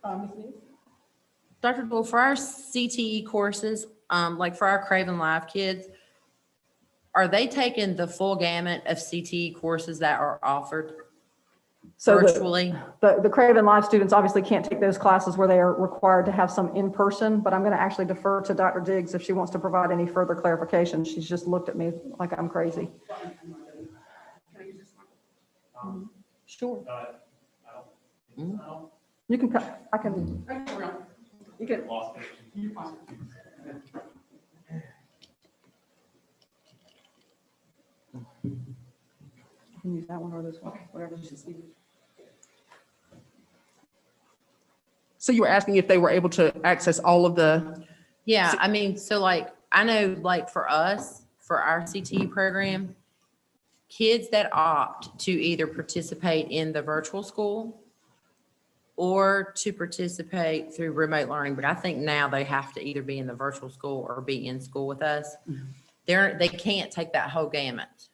Ms. Neese? Dr. Bull, for our CTE courses, like for our Craven Live kids, are they taking the full gamut of CTE courses that are offered So virtually? The Craven Live students obviously can't take those classes where they are required to have some in person, but I'm going to actually defer to Dr. Diggs if she wants to provide any further clarification. She's just looked at me like I'm crazy. Sure. You can, I can. You can. You can use that one or this one, whatever you see. So you were asking if they were able to access all of the, Yeah, I mean, so like, I know like for us, for our CTE program, kids that opt to either participate in the virtual school or to participate through remote learning, but I think now they have to either be in the virtual school or be in school with us. They can't take that whole gamut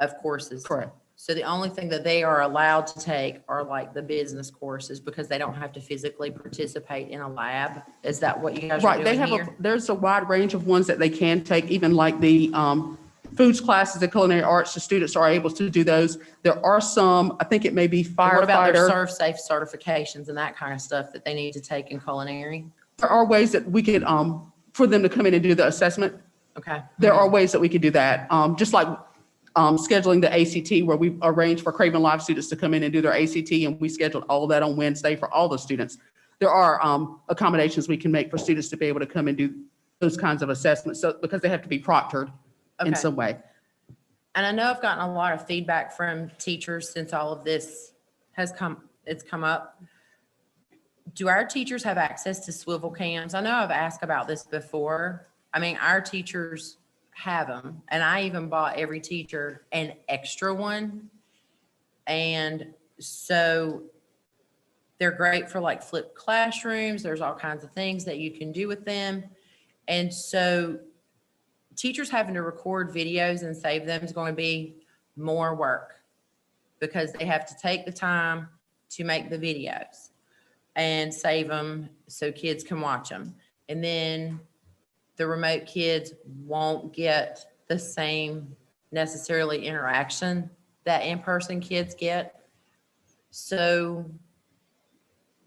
of courses. correct. So the only thing that they are allowed to take are like the business courses because they don't have to physically participate in a lab. Is that what you guys are Right, they doing have here? there's a wide range of ones that they can take, even like the foods classes and culinary arts, the students are able to do those. There are some, I think it may be And what about their firefighter. serve safe certifications and that kind of stuff that they need to take in culinary? There are ways that we could, for them to come in and do the assessment. Okay. There are ways that we could do that, just like scheduling the ACT, where we arranged for Craven Live students to come in and do their ACT, and we scheduled all of that on Wednesday for all the students. There are accommodations we can make for students to be able to come and do those kinds of assessments, so because they have to be proctored in Okay. some way. And I know I've gotten a lot of feedback from teachers since all of this has come up. Do our teachers have access to swivel cams? I know I've asked about this before. I mean, our teachers have them, and I even bought every teacher an extra one. And so they're great for like flipped classrooms. There's all kinds of things that you can do with them. And so teachers having to record videos and save them is going to be more work because they have to take the time to make the videos and save them so kids can watch them. And then the remote kids won't get the same necessarily interaction that in-person kids get. So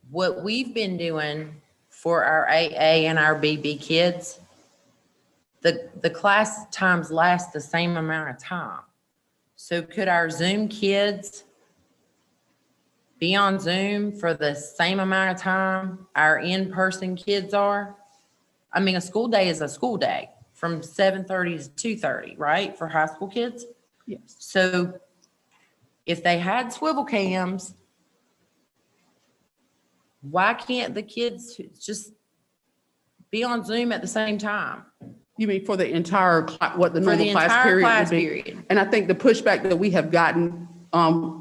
what we've been doing for our AA and our BB kids the class times last the same amount of time. So could our Zoom kids be on Zoom for the same amount of time our in-person kids are? I mean, a school day is a school day from 7:30 to 2:30, right, for high school kids? Yes. So if they had swivel cams, why can't the kids just be on Zoom at the same time? You mean for the entire, what the For normal the class entire period class would be? period. And I think the pushback that we have gotten,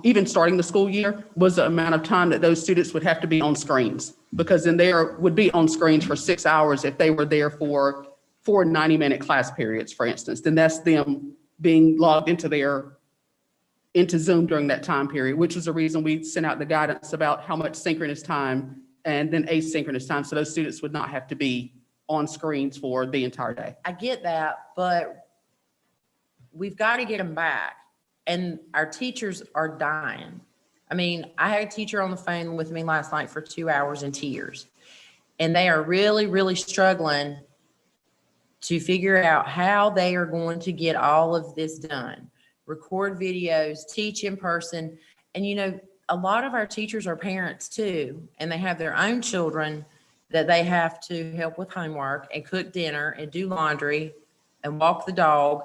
even starting the school year, was the amount of time that those students would have to be on screens. Because then they would be on screens for 6 hours if they were there for 4 90-minute class periods, for instance. Then that's them being logged into Zoom during that time period, which was the reason we sent out the guidance about how much synchronous time and then asynchronous time. So those students would not have to be on screens for the entire day. I get that, but we've got to get them back. And our teachers are dying. I mean, I had a teacher on the phone with me last night for 2 hours in tears. And they are really, really struggling to figure out how they are going to get all of this done. Record videos, teach in person. And you know, a lot of our teachers are parents too, and they have their own children that they have to help with homework and cook dinner and do laundry and walk the dog.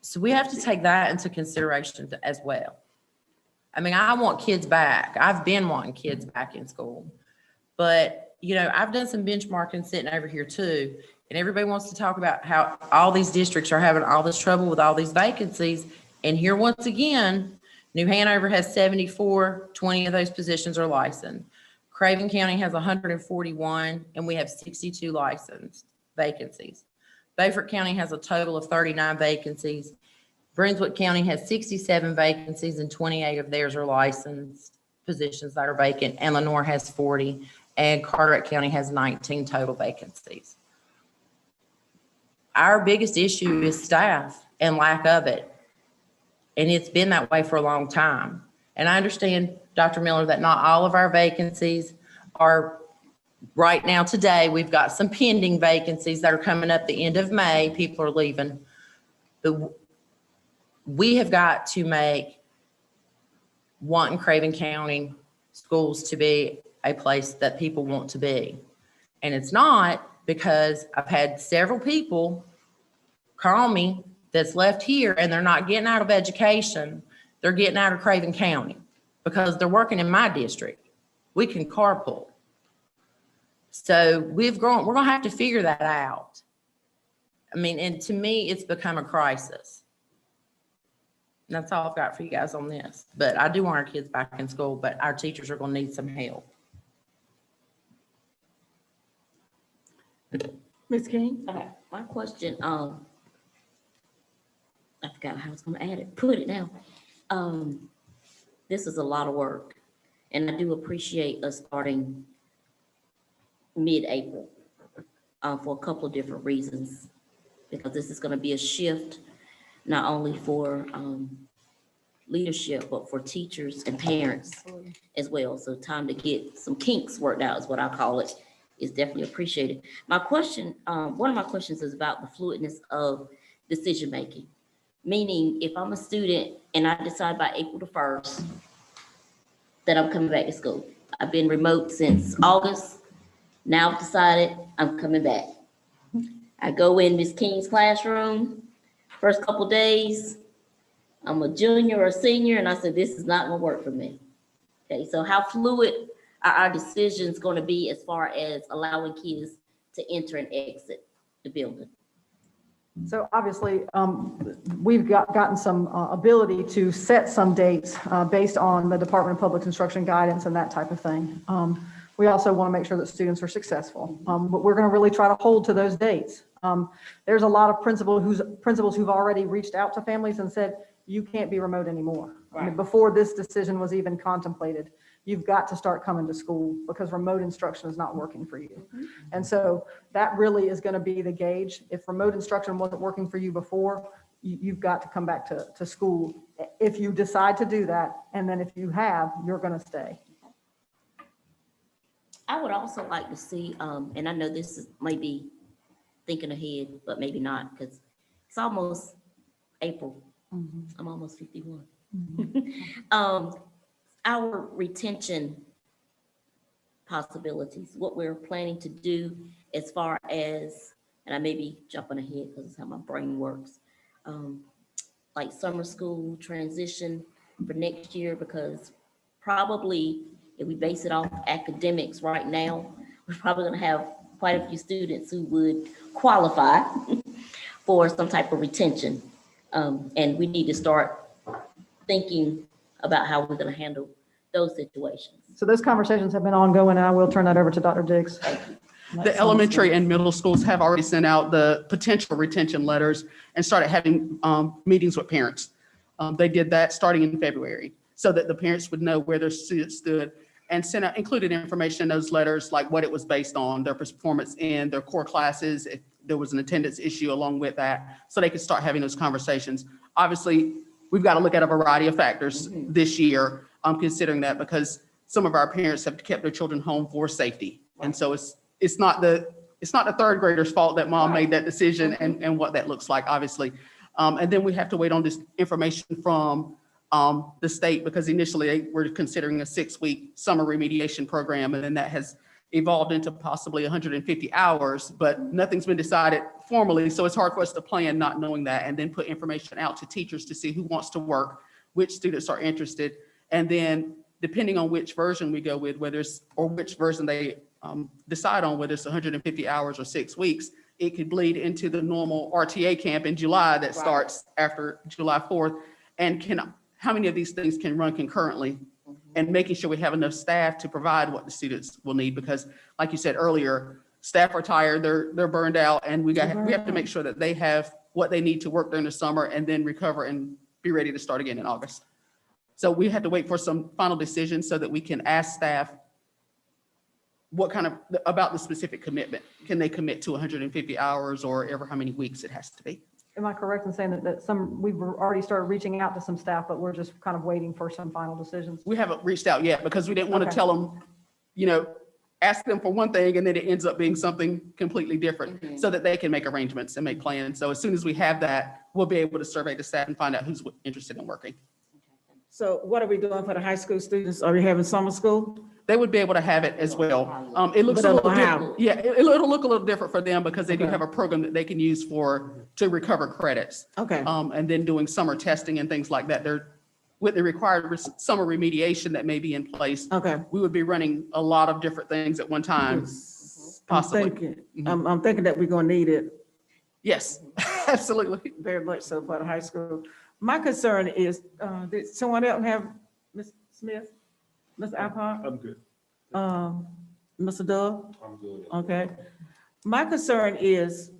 So we have to take that into consideration as well. I mean, I want kids back. I've been wanting kids back in school. But, you know, I've done some benchmarking sitting over here too. And everybody wants to talk about how all these districts are having all this trouble with all these vacancies. And here, once again, New Hanover has 74, 20 of those positions are licensed. Craven County has 141, and we have 62 licensed vacancies. Beaufort County has a total of 39 vacancies. Brunswick County has 67 vacancies, and 28 of theirs are licensed positions that are vacant. And Lenore has 40, and Carteret County has 19 total vacancies. Our biggest issue is staff and lack of it. And it's been that way for a long time. And I understand, Dr. Miller, that not all of our vacancies are right now today. We've got some pending vacancies that are coming up the end of May. People are leaving. We have got to make Wanton Craven County schools to be a place that people want to be. And it's not, because I've had several people call me that's left here and they're not getting out of education. They're getting out of Craven County because they're working in my district. We can carpool. So we're going to have to figure that out. I mean, and to me, it's become a crisis. And that's all I've got for you guys on this. But I do want our kids back in school, but our teachers are going to need some help. Ms. King? Okay, my question, I forgot how I was gonna add it, put it now. This is a lot of work, and I do appreciate us starting mid-April, for a couple of different reasons. Because this is gonna be a shift, not only for, leadership, but for teachers and parents as well. So time to get some kinks worked out is what I call it, is definitely appreciated. My question, one of my questions is about the fluidness of decision-making. Meaning, if I'm a student and I decide by April the 1st that I'm coming back to school. I've been remote since August. Now I've decided I'm coming back. I go in Miss King's classroom, first couple days, I'm a junior or a senior, and I said, this is not gonna work for me. Okay, so how fluid are our decisions gonna be as far as allowing kids to enter and exit the building? So obviously, we've gotten some ability to set some dates based on the Department of Public Instruction guidance and that type of thing. We also want to make sure that students are successful, but we're going to really try to hold to those dates. There's a lot of principals who've already reached out to families and said, you can't be remote anymore. I mean, before this decision was even contemplated, you've got to start coming to school because remote instruction is not working for you. And so that really is going to be the gauge. If remote instruction wasn't working for you before, you've got to come back to school if you decide to do that. And then if you have, you're going to stay. I would also like to see, and I know this is maybe thinking ahead, but maybe not, because it's almost April. I'm almost 51. Our retention possibilities, what we're planning to do as far as, and I may be jumping ahead because it's how my brain works, like summer school transition for next year, because probably if we base it off academics right now, we're probably gonna have quite a few students who would qualify for some type of retention. And we need to start thinking about how we're gonna handle those situations. So those conversations have been ongoing, and I will turn that over to Dr. Diggs. The elementary and middle schools have already sent out the potential retention letters and started having meetings with parents. They did that starting in February so that the parents would know where their students stood, and sent out included information in those letters, like what it was based on, their performance in their core classes, if there was an attendance issue along with that, so they could start having those conversations. Obviously, we've got to look at a variety of factors this year, considering that, because some of our parents have kept their children home for safety. And so it's not the third graders' fault that mom made that decision and what that looks like, obviously. And then we have to wait on this information from the state, because initially they were considering a 6-week summer remediation program, and then that has evolved into possibly 150 hours, but nothing's been decided formally. So it's hard for us to plan not knowing that, and then put information out to teachers to see who wants to work, which students are interested. And then depending on which version we go with, whether it's, or which version they decide on, whether it's 150 hours or 6 weeks, it could bleed into the normal RTA camp in July that starts after July 4th. And how many of these things can run concurrently, and making sure we have enough staff to provide what the students will need, because like you said earlier, staff are tired, they're burned out, and we have to make sure that they have what they need to work during the summer and then recover and be ready to start again in August. So we have to wait for some final decisions so that we can ask staff what kind of, about the specific commitment. Can they commit to 150 hours or ever how many weeks it has to be? Am I correct in saying that we've already started reaching out to some staff, but we're just kind of waiting for some final decisions? We haven't reached out yet because we didn't want to Okay. tell them, ask them for one thing and then it ends up being something completely different, so that they can make arrangements and make plans. So as soon as we have that, we'll be able to survey the staff and find out who's interested in working. So what are we doing for the high school students? Are we having summer school? They would be able to have it as well. It looks a But little how? different. Yeah, it'll look a little different for them because they do have a program that they can use to recover credits. Okay. And then doing summer testing and things like that. With the required summer remediation that may be in place, Okay. we would be running a lot of different things at one time, possibly. I'm thinking that we're gonna need it Yes, absolutely. very much so for the high school. My concern is, did someone else have, Ms. Smith, Ms. Alcott, I'm good. Mr. Dove? I'm good. Okay. My concern is,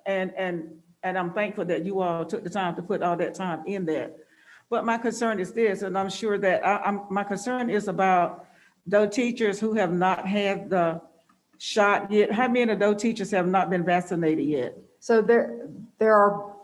and I'm thankful that you all took the time to put all that time in there. But my concern is this, and I'm sure that my concern is about those teachers who have not had the shot yet. How many of those teachers have not been vaccinated yet? So there are,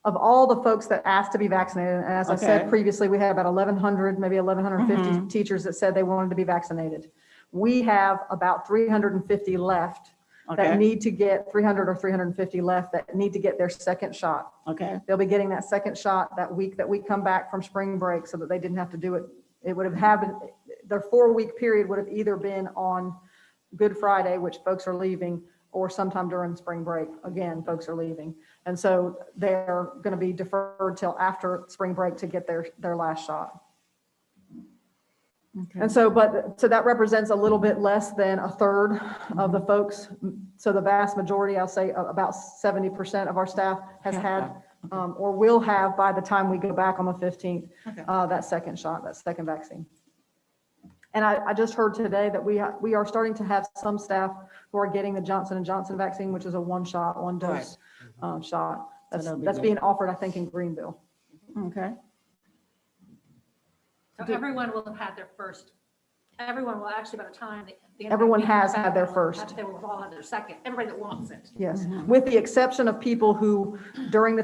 of all the folks that asked to be vaccinated, and as I said Okay. previously, we had about 1,100, maybe 1,150 teachers that said they wanted to be vaccinated. We have about 350 left that Okay. need to get, 300 or 350 left that need to get their second shot. Okay. They'll be getting that second shot that week that we come back from spring break, so that they didn't have to do it. It would have happened, their 4-week period would have either been on Good Friday, which folks are leaving, or sometime during spring break. Again, folks are leaving. And so they're going to be deferred till after spring break to get their last shot. And so, so that represents a little bit less than a third of the folks. So the vast majority, I'll say about 70% of our staff has had, or will have by the time we go back on the 15th, that second shot, that second vaccine. And I just heard today that we are starting to have some staff who are getting the Johnson & Johnson vaccine, which is a one dose shot. That's being offered, I think, in Greenville. Okay. So everyone will have had their first, everyone will actually, by the time. Everyone has had their first. They will all have their second, everybody that wants it. Yes, with the exception of people who, between the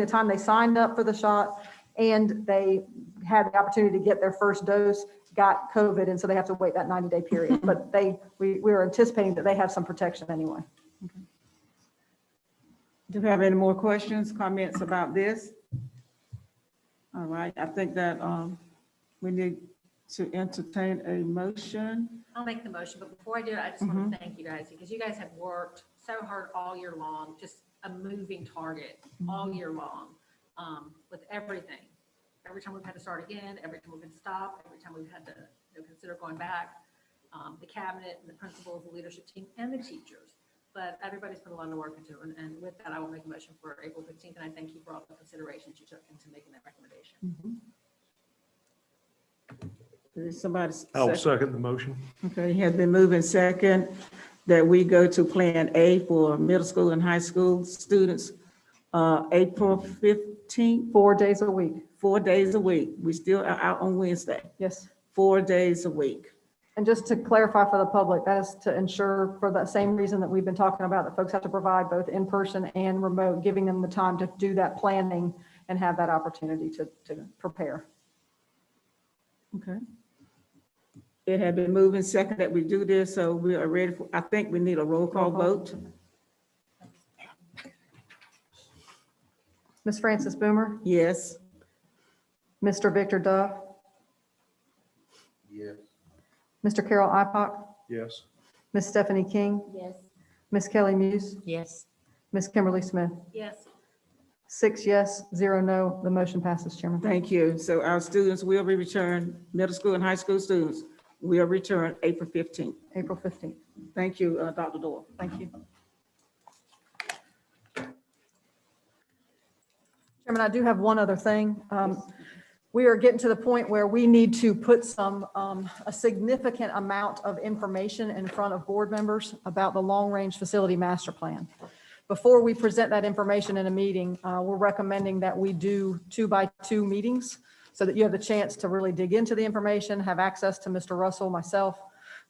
time they signed up for the shot and they had the opportunity to get their first dose, got COVID, and so they have to wait that 90-day period. But we were anticipating that they have some protection anyway. Do we have any more questions, comments about this? All right, I think that we need to entertain a motion. I'll make the motion, but before I do it, I just want to thank you guys because you guys have worked so hard all year long, just a moving target all year long with everything. Every time we've had to start again, every time we've been stopped, every time we've had to consider going back, the cabinet and the principals, the leadership team and the teachers. But everybody's put a lot of work into it. And with that, I will make a motion for April 15th. And I thank you for all the considerations you took into making that recommendation. Is somebody? I'll second the motion. Okay, it has been moved and second that we go to Plan A for middle school and high school students, April 15th, 4 days a week. 4 days a week. We still are out on Wednesday, Yes. 4 days a week. And just to clarify for the public, that is to ensure, for that same reason that we've been talking about, that folks have to provide both in-person and remote, giving them the time to do that planning and have that opportunity to prepare. Okay. It had been moved and second that we do this, so we are ready for, I think we need a roll call vote. Ms. Frances Boomer, Yes. Mr. Victor Dove, Yes. Mr. Carol Ipock, Yes. Ms. Stephanie King, Yes. Ms. Kelly Muse, Yes. Ms. Kimberly Smith. Yes. 6 yes, 0 no. The motion passes, Chairman. Thank you. So our students will be returned, middle school and high school students will return April 15th. April 15th. Thank you, Dr. Doyle. Thank you. Chairman, I do have one other thing. We are getting to the point where we need to put a significant amount of information in front of board members about the long-range facility master plan. Before we present that information in a meeting, we're recommending that we do 2-by-2 meetings so that you have the chance to really dig into the information, have access to Mr. Russell, myself,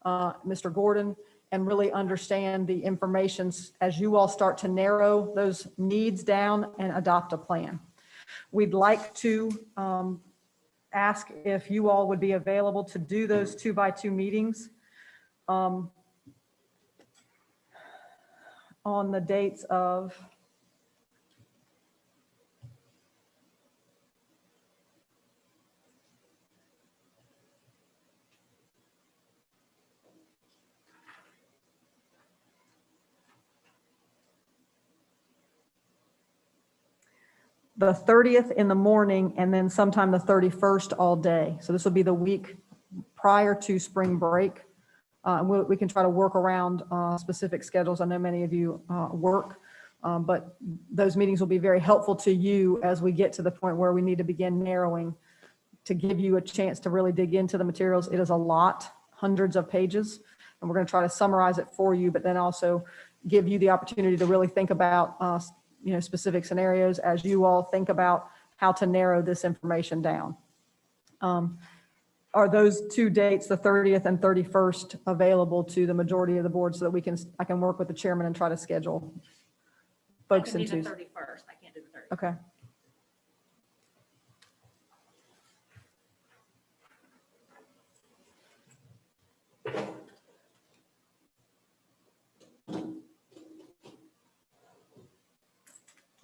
Mr. Gordon, and really understand the information as you all start to narrow those needs down and adopt a plan. We'd like to ask if you all would be available to do those 2-by-2 meetings on the dates of the 30th in the morning and then sometime the 31st all day. So this will be the week prior to spring break. We can try to work around specific schedules. I know many of you work, but those meetings will be very helpful to you as we get to the point where we need to begin narrowing to give you a chance to really dig into the materials. It is a lot, hundreds of pages, and we're going to try to summarize it for you, but then also give you the opportunity to really think about specific scenarios as you all think about how to narrow this information down. Are those 2 dates, the 30th and 31st, available to the majority of the board so that I can work with the chairman and try to schedule folks I can do Oh, the into? 31st. I can't do the 30th. Okay.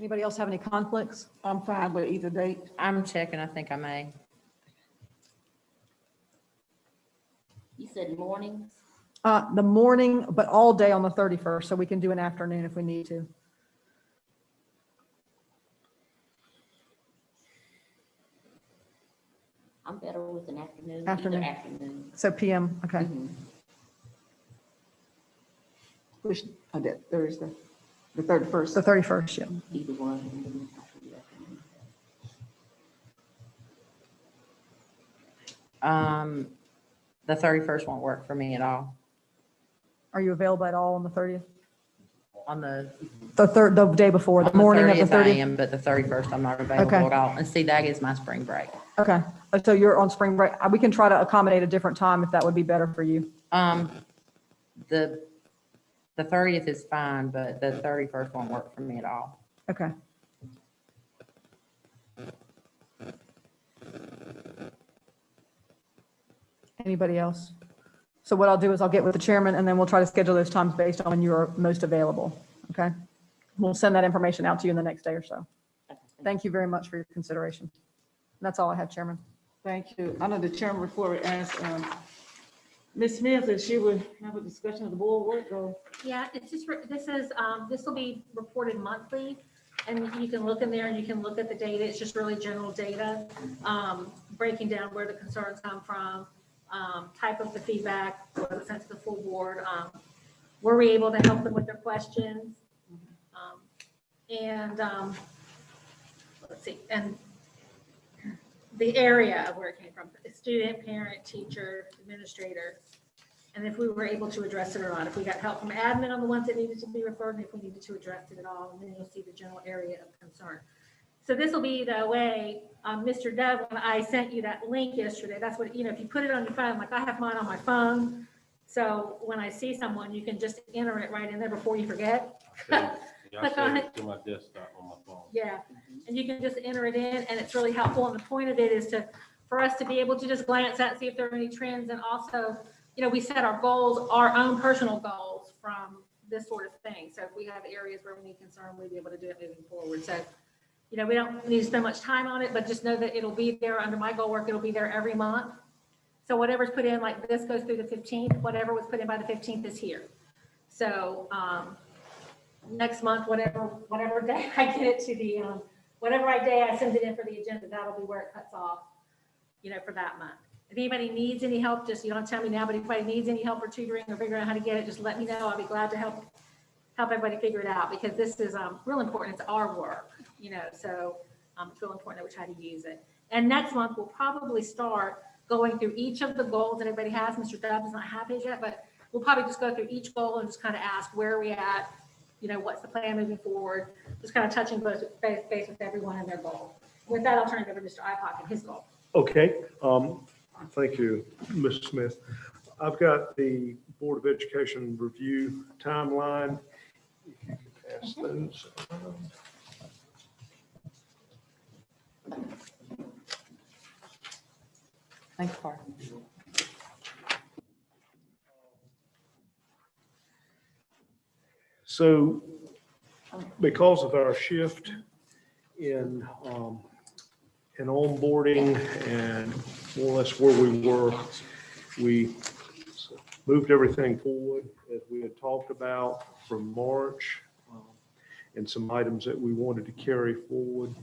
Anybody else have any conflicts? I'm fine with either date. I'm checking. I think I may. You said mornings? The morning, but all day on the 31st, so we can do an afternoon if we need to. I'm better with an afternoon. Afternoon. Either afternoon. So PM, okay. Mhm. Which, that Thursday, the 31st. The 31st, yeah. Either one. The 31st won't work for me at all. Are you available at all on the 30th? On the The day before, the on morning of the 30th I 30th? am, but the 31st I'm not available Okay. at all. And see, that is my spring break. Okay, so you're on spring break. We can try to accommodate a different time if that would be better for you. The 30th is fine, but the 31st won't work for me at all. Okay. Anybody else? So what I'll do is I'll get with the chairman and then we'll try to schedule those times based on when you're most available. Okay? we'll send that information out to you in the next day or so. Thank you very much for your consideration. And that's all I have, Chairman. Thank you. Under the chairman report, we asked Ms. Smith if she would have a discussion of the board work or. Yeah, it's just, this will be reported monthly, and you can look in there and you can look at the data. It's just really general data, breaking down where the concerns come from, type of the feedback, what was sent to the full board. Were we able to help them with their questions? Let's see, and the area of where it came from, the student, parent, teacher, administrator, and if we were able to address it or not, if we got help from admin on the ones that needed to be referred, and if we needed to address it at all, and then you'll see the general area of concern. So this will be the way, Mr. Dove, when I sent you that link yesterday, that's what, if you put it on your phone, like I have mine on my phone, so when I see someone, you can just enter it right in there before you forget. Yeah, I Click on saved it. it to my desktop on my phone. Yeah, and you can just enter it in, and it's really helpful. And the point of it is for us to be able to just glance at, see if there are any trends, and also, we set our goals, our own personal goals from this sort of thing. So if we have areas where we need concern, we'll be able to do it moving forward. So, we don't need to spend much time on it, but just know that it'll be there under my goal work. It'll be there every month. So whatever's put in, like this goes through the 15th, whatever was put in by the 15th is here. So, next month, whatever day I get it to the, whatever day I send it in for the agenda, that'll be where it cuts off, for that month. If anybody needs any help, just, you don't tell me now, but if anybody needs any help or tutoring or figuring out how to get it, just let me know. I'll be glad to help everybody figure it out, because this is real important. It's our work, so it's real important that we try to use it. And next month, we'll probably start going through each of the goals that everybody has. Mr. Dove does not have his yet, but we'll probably just go through each goal and just kind of ask, where are we at? What's the plan moving forward? Just kind of touching base with everyone and their goal. With that, I'll turn it over to Mr. Ipock and his goal. Okay, thank you, Ms. Smith. I've got the Board of Education review timeline. If you could pass those. Thanks, Carl. So because of our shift in onboarding and more or less where we were, we moved everything forward as we had talked about from March, and some items that we wanted to carry forward.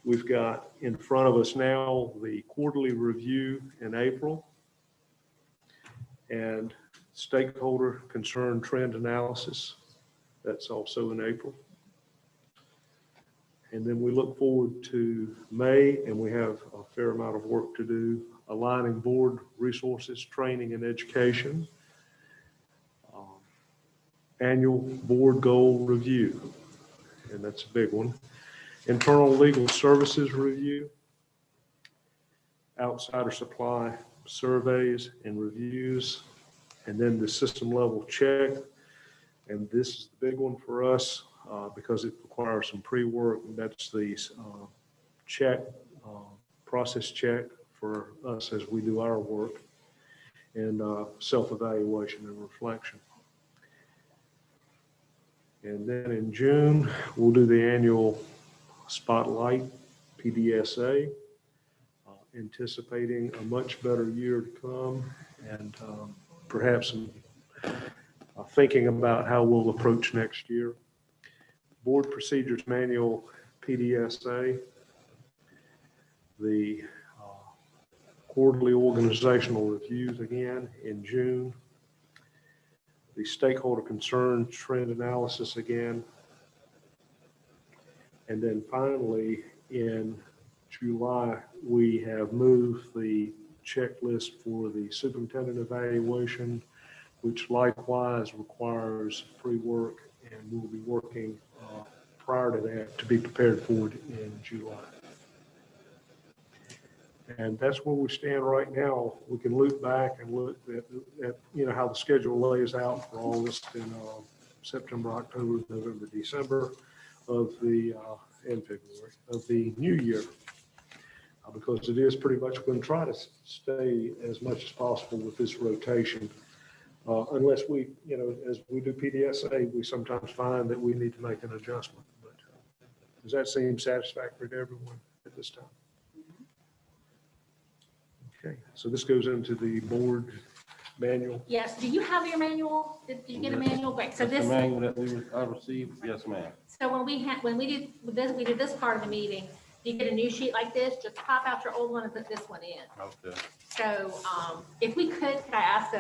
We've got in front of us now the quarterly review in April and stakeholder concern trend analysis. That's also in April. And then we look forward to May, and we have a fair amount of work to do, aligning board resources, training, and education. Annual board goal review, and that's a big one. Internal legal services review, outsider supply surveys and reviews, and then the system level check. And this is the big one for us because it requires some pre-work. That's the check, process check for us as we do our work, and self-evaluation and reflection. And then in June, we'll do the annual Spotlight PDSA, anticipating a much better year to come, and perhaps some thinking about how we'll approach next year. Board Procedures Manual PDSA, the quarterly organizational reviews again in June, the stakeholder concern trend analysis again, and then finally in July, we have moved the checklist for the superintendent evaluation, which likewise requires pre-work, and we'll be working prior to that to be prepared for it in July. And that's where we stand right now. We can loop back and look at how the schedule lays out for August and September, October, November, December of the and February of the new year, because it is pretty much going to try to stay as much as possible with this rotation Unless we, as we do PDSA, we sometimes find that we need to make an adjustment. But does that seem satisfactory to everyone at this time? Okay, so this goes into the board manual. Yes, do you have your manual? Did you get a manual? Great, so That's this, the manual that I received, yes, ma'am. so when we did this part of the meeting, you get a new sheet like this, just pop out your old one and put this one in. Okay. So, if we could I ask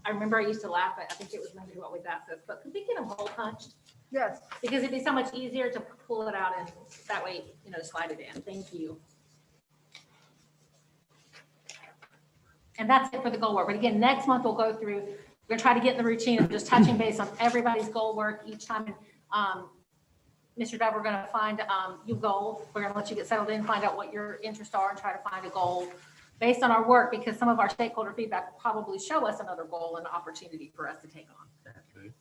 I remember I used to laugh at, I think it was maybe what was asked us, but could we get them hole punched? Yes. Because it'd be so much easier to pull it out and that way, slide it in. Thank you. And that's it for the goal work. But again, next month we'll go through, we're gonna try to get in the routine of just touching base on everybody's goal work each time. Mr. Dove, we're gonna find you goal. We're gonna let you get settled in, find out what your interests are and try to find a goal based on our work, because some of our stakeholder feedback will probably show us another goal and opportunity for us to take on. Okay.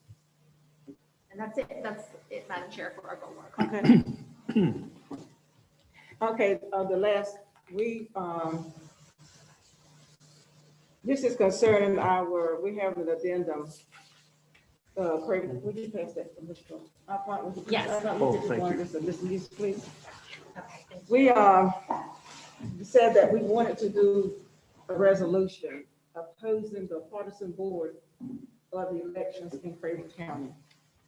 And that's it, Madam Chair, for our goal work. Okay. Okay, the last, this is concerning we have an addendum. Craig, would you pass that to Mr. Yes. Mr. Lee, please. Okay, thank you. We said that we wanted to do a resolution opposing the partisan board of the elections in Craven County.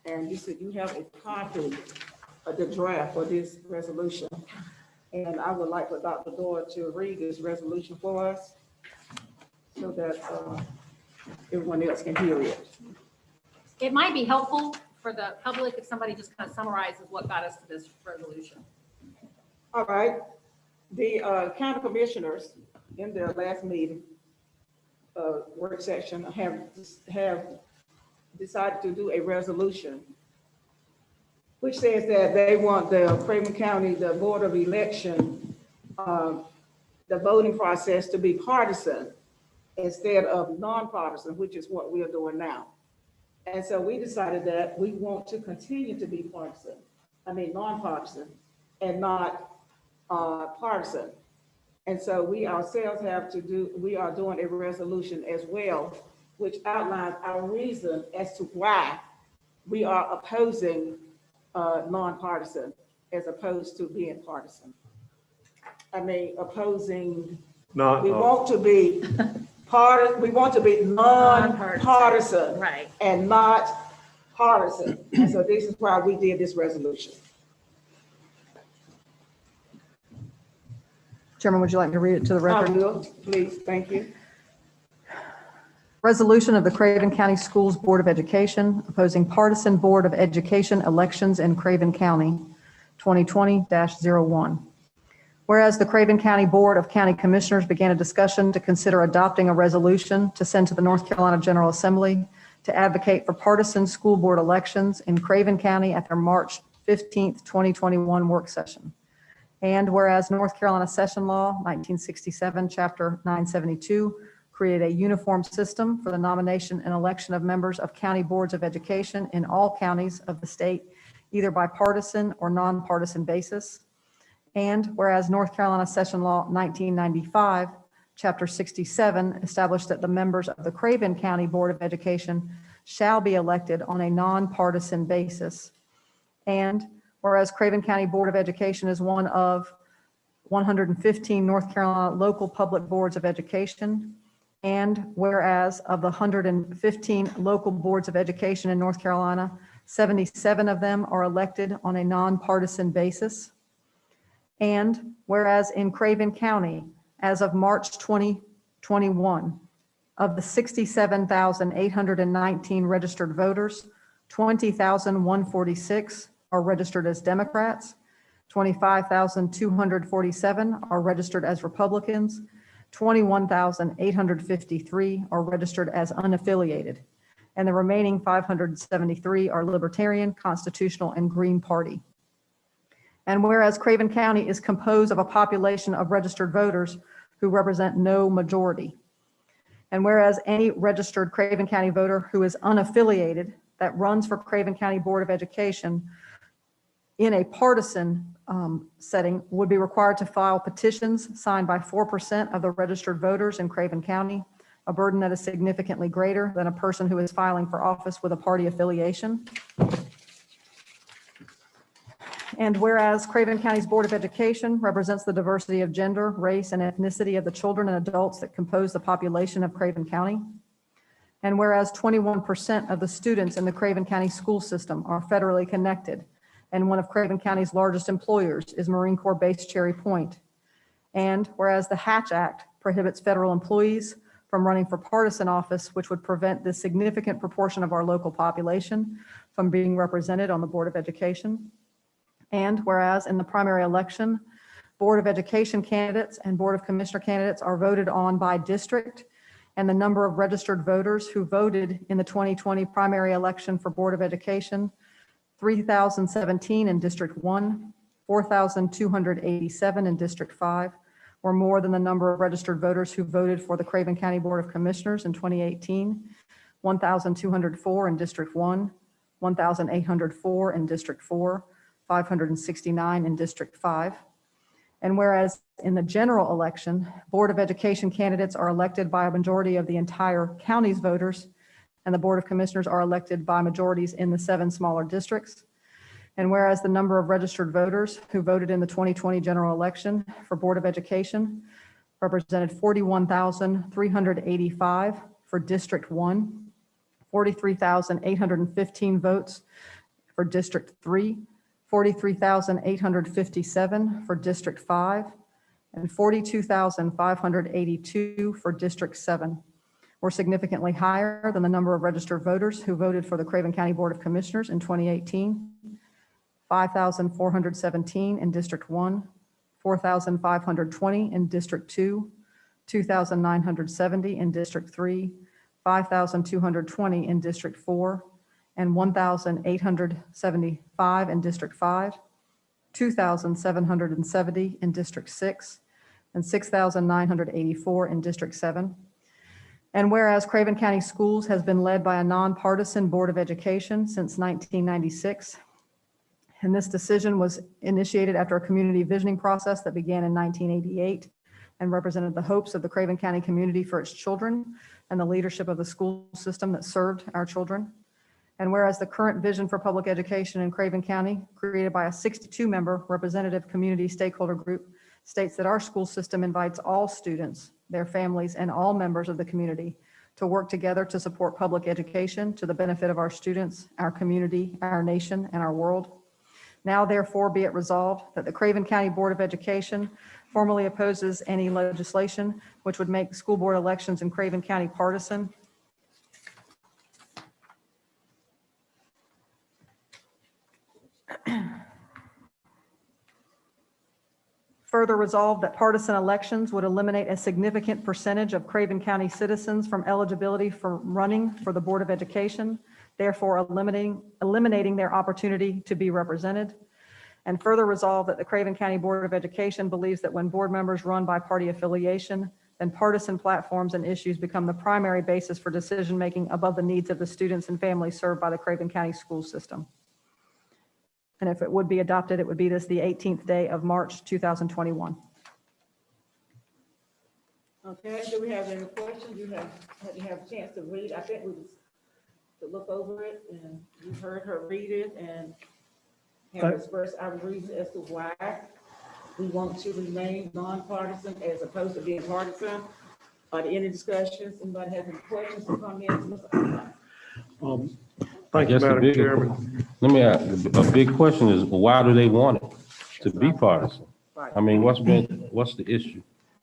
And you said you have a copy of the draft for this resolution. And I would like for Dr. Doyle to read this resolution for us so that everyone else can hear it. It might be helpful for the public if somebody just kind of summarizes what got us to this resolution. All right. The county commissioners in their last meeting, work session, have decided to do a resolution which says that they want the Craven County, the Board of Election, the voting process to be partisan instead of nonpartisan, which is what we are doing now. And so we decided that we want to continue to be nonpartisan and not partisan. And so we ourselves we are doing a resolution as well, which outlines our reason as to why we are opposing nonpartisan as opposed to being partisan. Opposing, we want to be nonpartisan, Right. and not partisan. And so this is why we did this resolution. Chairman, would you like me to read it to the I record? will, please, thank you. Resolution of the Craven County Schools Board of Education opposing partisan Board of Education elections in Craven County, 2020-01. Whereas the Craven County Board of County Commissioners began a discussion to consider adopting a resolution to send to the North Carolina General Assembly to advocate for partisan school board elections in Craven County at their March 15th, 2021 work session. And whereas North Carolina Session Law 1967, Chapter 972, create a uniform system for the nomination and election of members of county boards of education in all counties of the state, either by partisan or nonpartisan basis. And whereas North Carolina Session Law 1995, Chapter 67, established that the members of the Craven County Board of Education shall be elected on a nonpartisan basis. And whereas Craven County Board of Education is one of 115 North Carolina local public boards of education, and whereas of the 115 local boards of education in North Carolina, 77 of them are elected on a nonpartisan basis. And whereas in Craven County, as of March 2021, of the 67,819 registered voters, 20,146 are registered as Democrats, 25,247 are registered as Republicans, 21,853 are registered as unaffiliated, and the remaining 573 are Libertarian, Constitutional, and Green Party. And whereas Craven County is composed of a population of registered voters who represent no majority, and whereas any registered Craven County voter who is unaffiliated that runs for Craven County Board of Education in a partisan setting would be required to file petitions signed by 4% of the registered voters in Craven County, a burden that is significantly greater than a person who is filing for office with a party affiliation. And whereas Craven County's Board of Education represents the diversity of gender, race, and ethnicity of the children and adults that compose the population of Craven County. And whereas 21% of the students in the Craven County school system are federally connected, and one of Craven County's largest employers is Marine Corps Base Cherry Point. And whereas the Hatch Act prohibits federal employees from running for partisan office, which would prevent this significant proportion of our local population from being represented on the Board of Education. And whereas in the primary election, Board of Education candidates and Board of Commissioner candidates are voted on by district, and the number of registered voters who voted in the 2020 primary election for Board of Education, 3,017 in District 1, 4,287 in District 5, were more than the number of registered voters who voted for the Craven County Board of Commissioners in 2018, 1,204 in District 1, 1,804 in District 4, 569 in District 5. And whereas in the general election, Board of Education candidates are elected by a majority of the entire county's voters, and the Board of Commissioners are elected by majorities in the 7 smaller districts. And whereas the number of registered voters who voted in the 2020 general election for Board of Education represented 41,385 for District 1, 43,815 votes for District 3, 43,857 for District 5, and 42,582 for District 7, were significantly higher than the number of registered voters who voted for the Craven County Board of Commissioners in 2018, 5,417 in District 1, 4,520 in District 2, 2,970 in District 3, 5,220 in District 4, and 1,875 in District 5, 2,770 in District 6, and 6,984 in District 7. And whereas Craven County Schools has been led by a nonpartisan Board of Education since 1996, and this decision was initiated after a community visioning process that began in 1988 and represented the hopes of the Craven County community for its children and the leadership of the school system that served our children. And whereas the current vision for public education in Craven County, created by a 62-member representative community stakeholder group, states that our school system invites all students, their families, and all members of the community to work together to support public education to the benefit of our students, our community, our nation, and our world. Now therefore be it resolved that the Craven County Board of Education formally opposes any legislation which would make school board elections in Craven County partisan. Further resolved that partisan elections would eliminate a significant percentage of Craven County citizens from eligibility for running for the Board of Education, therefore eliminating their opportunity to be represented. And further resolved that the Craven County Board of Education believes that when board members run by party affiliation, then partisan platforms and issues become the primary basis for decision-making above the needs of the students and families served by the Craven County school system. And if it would be adopted, it would be this the 18th day of March, 2021. Okay, do we have any questions? You have a chance to read. I think we just to look over it, and you heard her read it and have expressed our reason as to why we want to remain nonpartisan as opposed to being partisan. Are there any discussions? Anybody have any questions or comments? Thank you, Yes, the Madam big- Chairman. Let me ask, a big question is, why do they want it to be partisan? Right. I mean, what's the issue?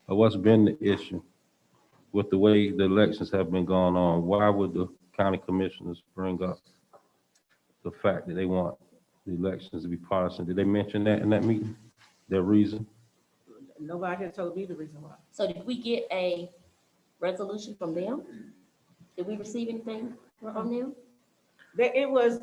Or what's been the issue with the way the elections have been going on? Why would the county commissioners bring up the fact that they want the elections to be partisan? Did they mention that in that meeting? Their reason? Nobody has told me the reason why. So did we get a resolution from them? Did we receive anything from them? It was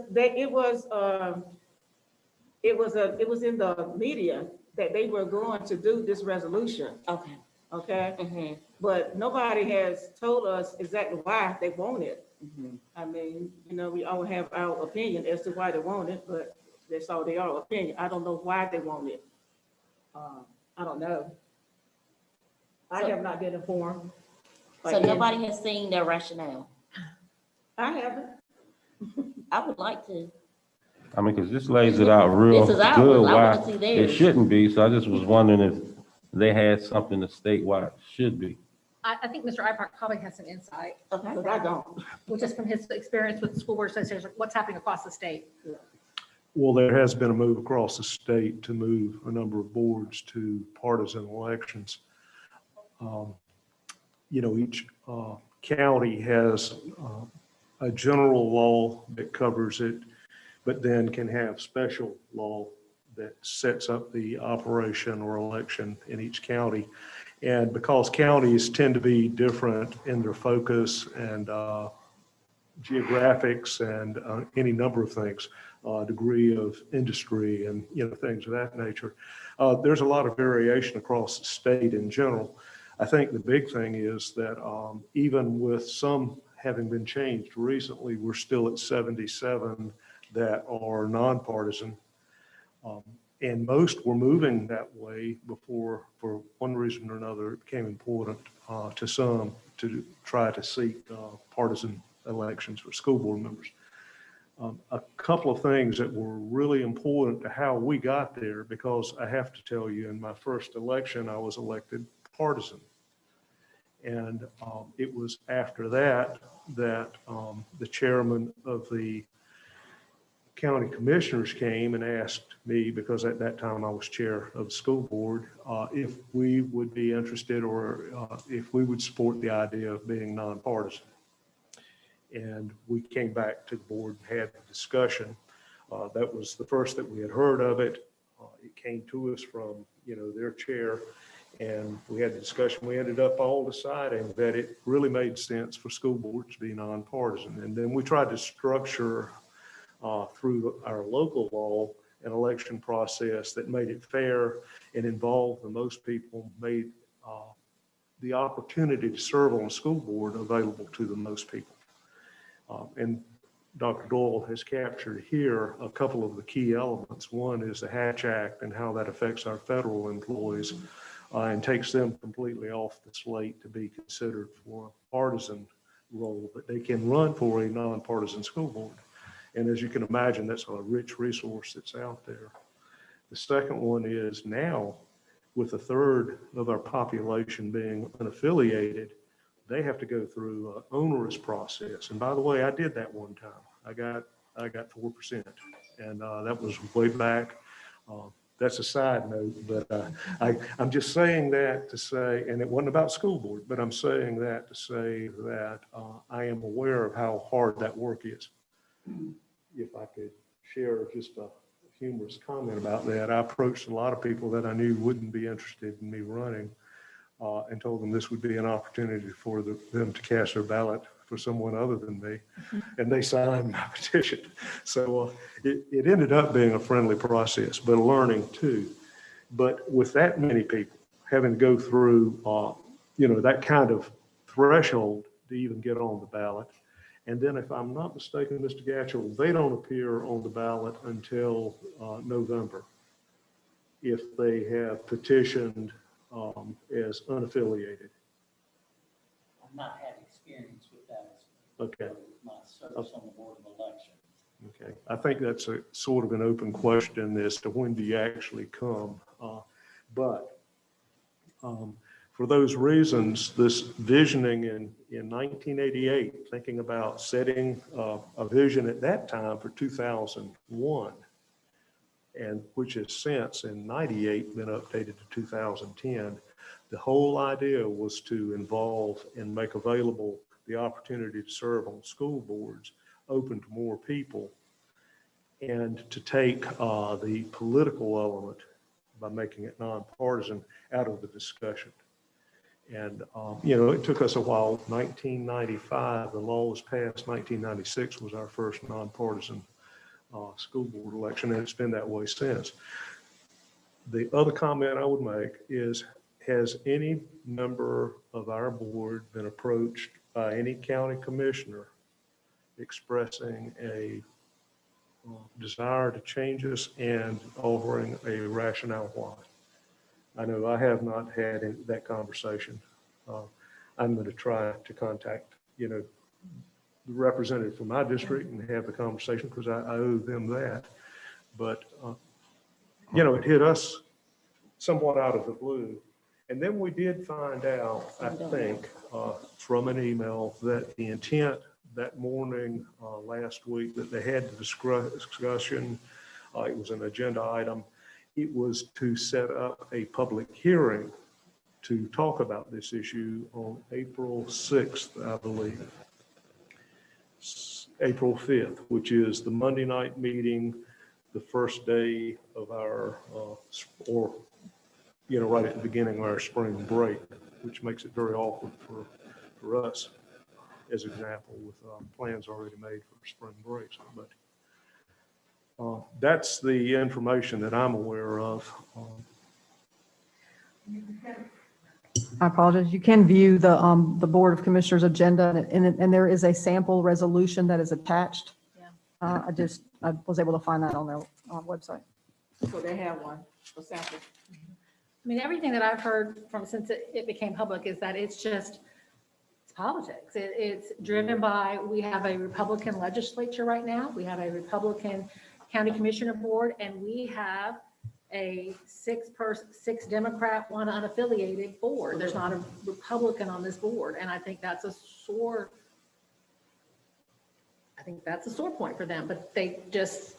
in the media that they were going to do this resolution, Okay. okay? Mm-hmm. But nobody has told us exactly why they want it. Mm-hmm. I mean, we all have our opinion as to why they want it, but that's all they are, opinion. I don't know why they want it. I don't know. I have not been informed. So nobody has seen their rationale. I haven't. I would like to. I mean, because this lays it out real This is ours. good I why wanna see it theirs. shouldn't be. So I just was wondering if they had something that statewide should be. I think Mr. Ipark probably has some insight, Okay. But I don't. which is from his experience with the school board association, what's happening across the state. Well, there has been a move across the state to move a number of boards to partisan elections. You know, each county has a general law that covers it, but then can have special law that sets up the operation or election in each county. And because counties tend to be different in their focus and geographics and any number of things, degree of industry and, you know, things of that nature, there's a lot of variation across the state in general. I think the big thing is that even with some having been changed recently, we're still at 77 that are nonpartisan. And most were moving that way before, for one reason or another, it became important to some to try to seek partisan elections for school board members. A couple of things that were really important to how we got there, because I have to tell you, in my first election, I was elected partisan. And it was after that that the chairman of the county commissioners came and asked me, because at that time I was chair of the school board, if we would be interested or if we would support the idea of being nonpartisan. And we came back to the board and had a discussion. That was the first that we had heard of it. It came to us from, you know, their chair, and we had a discussion. We ended up all deciding that it really made sense for school boards to be nonpartisan. And then we tried to structure through our local law an election process that made it fair and involved the most people, made the opportunity to serve on a school board available to the most people. And Dr. Doyle has captured here a couple of the key elements. One is the Hatch Act and how that affects our federal employees and takes them completely off the slate to be considered for a partisan role, but they can run for a nonpartisan school board. And as you can imagine, that's a rich resource that's out there. The second one is now, with a third of our population being unaffiliated, they have to go through an onerous process. And by the way, I did that one time. I got 4%, and that was way back. That's a side note, but I'm just saying that to say, and it wasn't about school board, but I'm saying that to say that I am aware of how hard that work is. If I could share just a humorous comment about that, I approached a lot of people that I knew wouldn't be interested in me running and told them this would be an opportunity for them to cast their ballot for someone other than me. And they signed my petition. So it ended up being a friendly process, but a learning too. But with that many people having to go through, you know, that kind of threshold to even get on the ballot. And then if I'm not mistaken, Mr. Gatchell, they don't appear on the ballot until November if they have petitioned as unaffiliated. I've not had experience with that. Okay. My service on the Board of Elections. Okay. I think that's a sort of an open question as to when do you actually come. But for those reasons, this visioning in 1988, thinking about setting a vision at that time for 2001, and which has since in 98 been updated to 2010, the whole idea was to involve and make available the opportunity to serve on school boards open to more people, and to take the political element by making it nonpartisan out of the discussion. And, you know, it took us a while. 1995, the law was passed. 1996 was our first nonpartisan school board election, and it's been that way since. The other comment I would make is, has any member of our board been approached by any county commissioner expressing a desire to change us and offering a rationale why? I know I have not had that conversation. I'm going to try to contact, the representative from my district and have the conversation because I owe them that. But, it hit us somewhat out of the blue. And then we did find out, I think, from an email that the intent that morning last week that they had the discussion, it was an agenda item. It was to set up a public hearing to talk about this issue on April 6th, I believe. April 5th, which is the Monday night meeting, the first day of our, right at the beginning of our spring break, which makes it very awkward for us, as example, with plans already made for spring breaks. But that's the information that I'm aware of. I apologize. You can view the Board of Commissioners agenda, and there is a sample resolution that is attached. Yeah. I was able to find that on their website. So they have one for sample. I mean, everything that I've heard from since it became public is that it's politics. It's driven by, we have a Republican legislature right now. We have a Republican county commissioner board, and we have a 6 Democrat, 1 unaffiliated board. There's not a Republican on this board. And I think that's a sore point for them, but they just,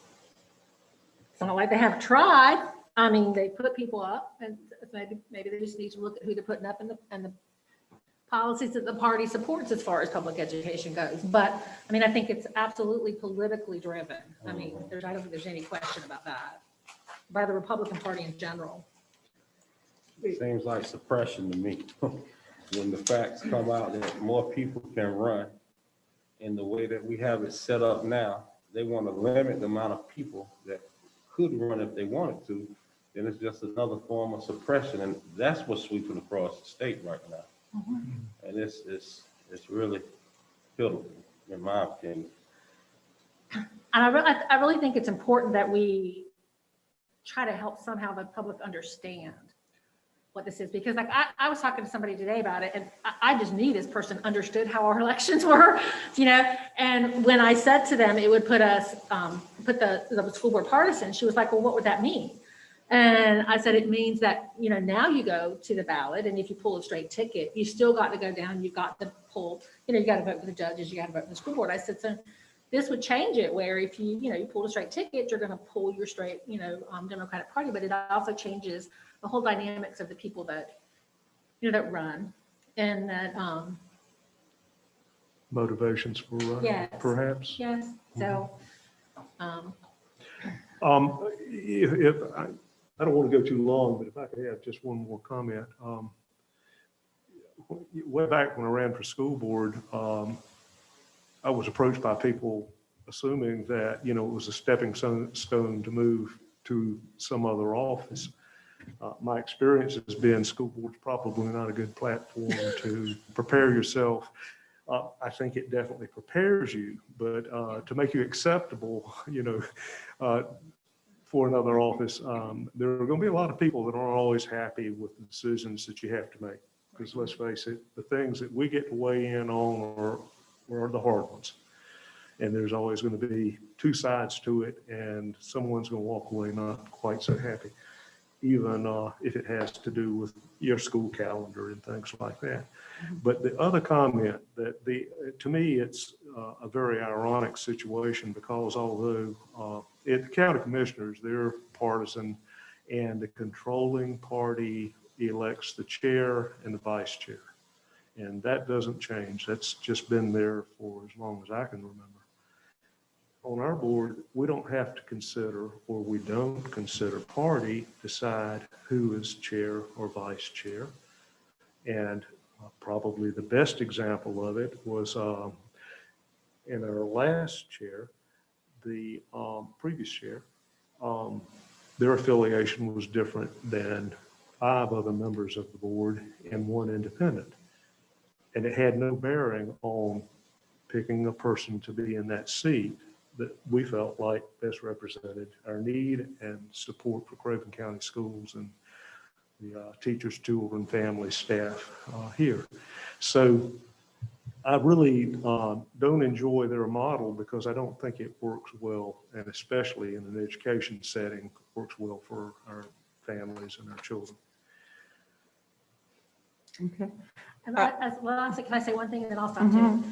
it's not like they haven't tried. I mean, they put people up, and maybe they just need to look at who they're putting up and the policies that the party supports as far as public education goes. But I mean, I think it's absolutely politically driven. I mean, I don't think there's any question about that by the Republican Party in general. It seems like suppression to me. When the facts come out that more people can run in the way that we have it set up now, they want to limit the amount of people that could run if they wanted to, then it's just another form of suppression. And that's what's sweeping across the state right now. Mm-hmm. And it's really pitiful, in my opinion. And I really think it's important that we try to help somehow the public understand what this is, because like I was talking to somebody today about it, and I just knew this person understood how our elections were, and when I said to them it would put us put the school board partisan, she was like, well, what would that mean? And I said, it means that now you go to the ballot, and if you pull a straight ticket, you still got to go down, you got to pull, you got to vote for the judges, you got to vote for the school board. I said, so this would change it where if you pull a straight ticket, you're going to pull your straight, Democratic Party, but it also changes the whole dynamics of the people that, that run, and that, Motivations for running, yes, perhaps. Yes. So, if I don't want to go too long, but if I could have just one more comment. Way back when I ran for school board, I was approached by people assuming that, it was a stepping stone to move to some other office. My experience has been school board's probably not a good platform to prepare yourself. I think it definitely prepares you, but to make you acceptable, for another office, there are going to be a lot of people that aren't always happy with the decisions that you have to make. Because let's face it, the things that we get to weigh in on are the hard ones. And there's always going to be two sides to it, and someone's going to walk away not quite so happy, even if it has to do with your school calendar and things like that. But the other comment that to me, it's a very ironic situation, because although the county commissioners, they're partisan, and the controlling party elects the chair and the vice chair. And that doesn't change. That's just been there for as long as I can remember. On our board, we don't have to consider, or we don't consider party decide who is chair or vice chair. And probably the best example of it was in our last chair, the previous chair, their affiliation was different than 5 other members of the board and 1 independent. And it had no bearing on picking a person to be in that seat that we felt like best represented our need and support for Craven County schools and teachers, children, families, staff here. So I really don't enjoy their model because I don't think it works well, and especially in an education setting, works well for our families and our children. Okay. And can I say one thing and then I'll stop too?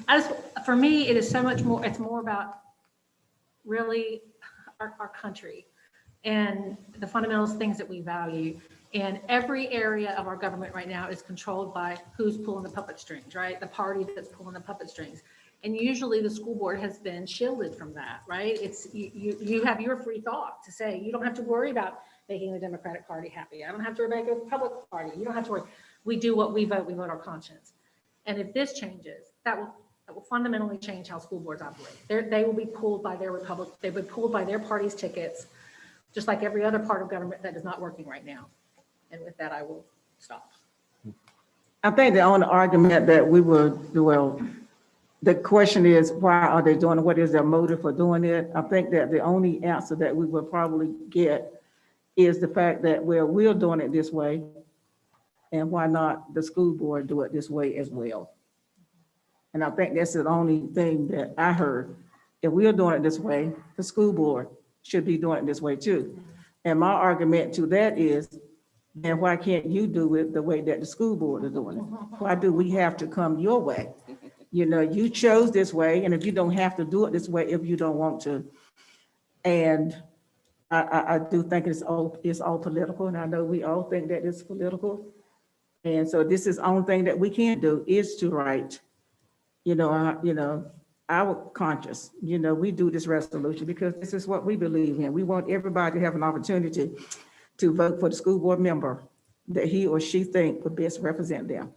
For me, it is so much more, it's more about really our country and the fundamentals, things that we value. And every area of our government right now is controlled by who's pulling the puppet strings, right? The party that's pulling the puppet strings. And usually the school board has been shielded from that, right? It's you have your free thought to say, you don't have to worry about making the Democratic Party happy. I don't have to make a Republican Party. You don't have to worry. We do what we vote our conscience. And if this changes, that will fundamentally change how school boards operate. They will be pulled by their they've been pulled by their party's tickets, just like every other part of government that is not working right now. And with that, I will stop. I think the only argument that we would, well, the question is, why are they doing it? What is their motive for doing it? I think that the only answer that we would probably get is the fact that, well, we're doing it this way, and why not the school board do it this way as well? And I think that's the only thing that I heard. If we're doing it this way, the school board should be doing it this way too. And my argument to that is, then why can't you do it the way that the school board is doing it? Why do we have to come your way? You know, you chose this way, and if you don't have to do it this way, if you don't want to. And I do think it's all political, and I know we all think that it's political. And so this is the only thing that we can do is to write, our conscience. We do this resolution because this is what we believe in. We want everybody to have an opportunity to vote for the school board member that he or she think would best represent them.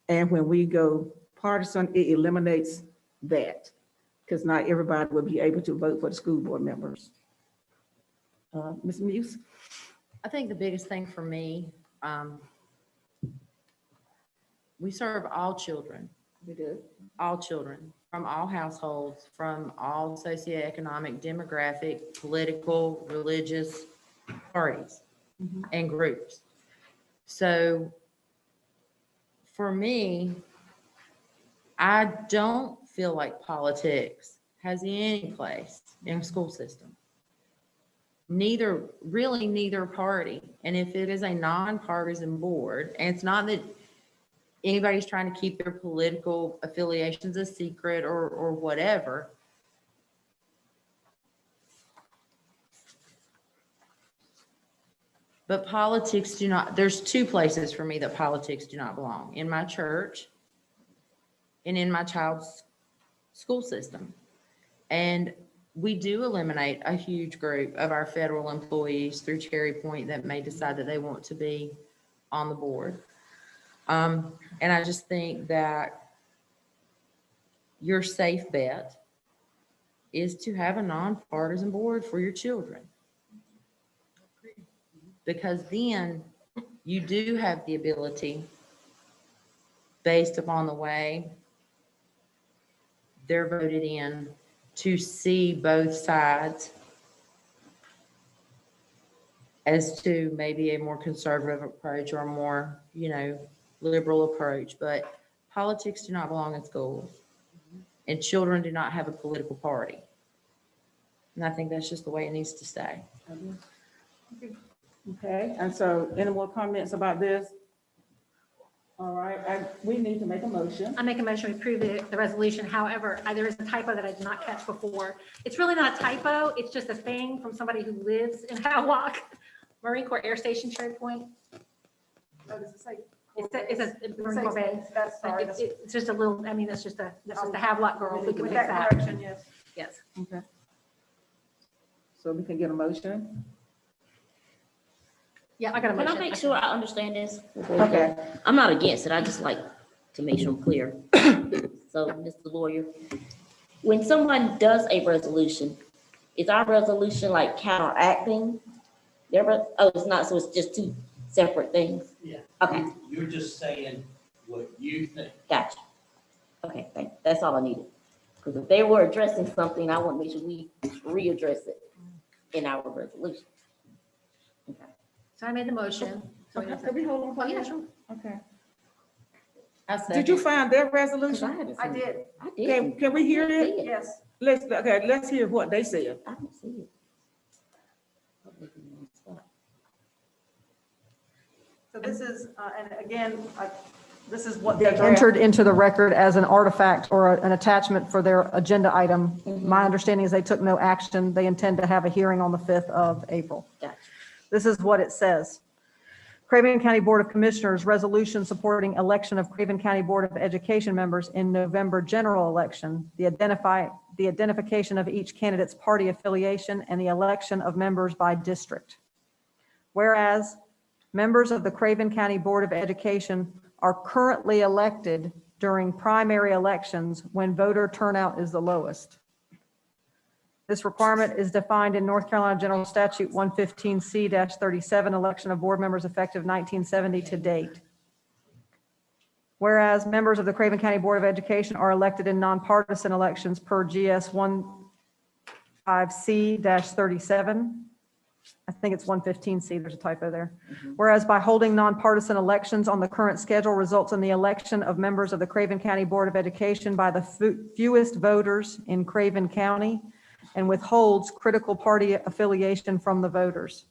And when we go partisan, it eliminates that, because not everybody will be able to vote for the school board members. Ms. Muse? I think the biggest thing for me, we serve all children. We do. All children, from all households, from all socioeconomic, demographic, political, religious parties and groups. So for me, I don't feel like politics has any place in a school system. Neither party. And if it is a nonpartisan board, and it's not that anybody's trying to keep their political affiliations a secret or whatever, but politics do not, there's two places for me that politics do not belong: in my church and in my child's school system. And we do eliminate a huge group of our federal employees through Cherry Point that may decide that they want to be on the board. And I just think that your safe bet is to have a nonpartisan board for your children. Because then you do have the ability, based upon the way they're voted in, to see both sides as to maybe a more conservative approach or a more, liberal approach. But politics do not belong in schools, and children do not have a political party. And I think that's just the way it needs to stay. Okay, and so any more comments about this? All right, we need to make a motion. I make a motion to approve the resolution. However, there is a typo that I did not catch before. It's really not a typo. It's just a thing from somebody who lives in Havelock, Marine Corps Air Station, Cherry Point. It's a Marine Corps base. It's just a little, it's just a Havelock girl. We can fix that. Yes. Okay. So we can get a motion? Yeah, I got a Can motion. I make sure I understand this? Okay. I'm not against it. I just like to make sure I'm clear. So, Mr. Lawyer, when someone does a resolution, is our resolution like counteracting their, oh, it's not, so it's just two separate things? Yeah. Okay, You're just saying what you think. gotcha. Okay, thanks. That's all I needed. Because if they were addressing something, I want to make sure we readdress it in our resolution. Okay. So I made the motion. Okay, can we hold on for Oh, yeah, that? sure. Okay. I Did you second. find their 'Cause I resolution? haven't I seen it. did, I Can, didn't. can we hear See it? it. yes. Let's hear what they said. I don't see it. Public in one spot. So this is, and again, this is what they Yeah, draft. entered into the record as an artifact or an attachment for their agenda item. My understanding is they took no action. They intend to have a hearing on the 5th of April. Gotcha. This is what it says. Craven County Board of Commissioners resolution supporting election of Craven County Board of Education members in November general election, the identification of each candidate's party affiliation, and the election of members by district. Whereas members of the Craven County Board of Education are currently elected during primary elections when voter turnout is the lowest. This requirement is defined in North Carolina General Statute 115C-37, election of board members effective 1970 to date. Whereas members of the Craven County Board of Education are elected in nonpartisan elections per GS 15C-37. I think it's 115C, there's a typo there. Whereas by holding nonpartisan elections on the current schedule results in the election of members of the Craven County Board of Education by the fewest voters in Craven County and withholds critical party affiliation from the voters.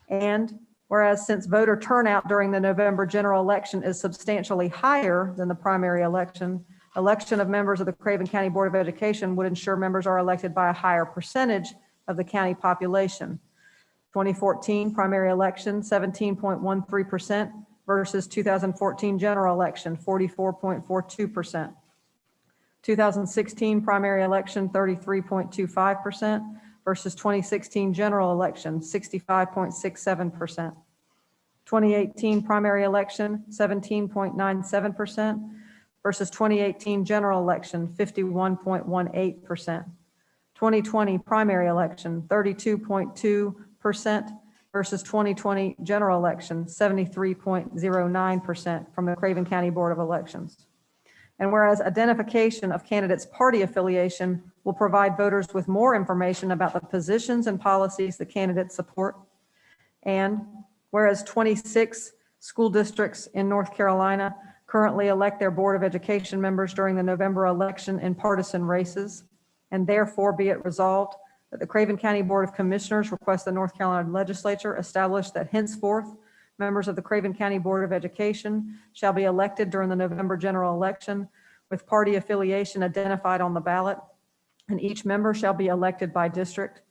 And whereas since voter turnout during the November general election is substantially higher than the primary election, election of members of the Craven County Board of Education would ensure members are elected by a higher percentage of the county population. 2014 primary election, 17.13% versus 2014 general election, 44.42%. 2016 primary election, 33.25% versus 2016 general election, 65.67%. 2018 primary election, 17.97% versus 2018 general election, 51.18%. 2020 primary election, 32.2% versus 2020 general election, 73.09% from the Craven County Board of Elections. And whereas identification of candidates' party affiliation will provide voters with more information about the positions and policies the candidates support. And whereas 26 school districts in North Carolina currently elect their Board of Education members during the November election in partisan races, and therefore be it resolved that the Craven County Board of Commissioners request the North Carolina Legislature establish that henceforth members of the Craven County Board of Education shall be elected during the November general election with party affiliation identified on the ballot, and each member shall be elected by district.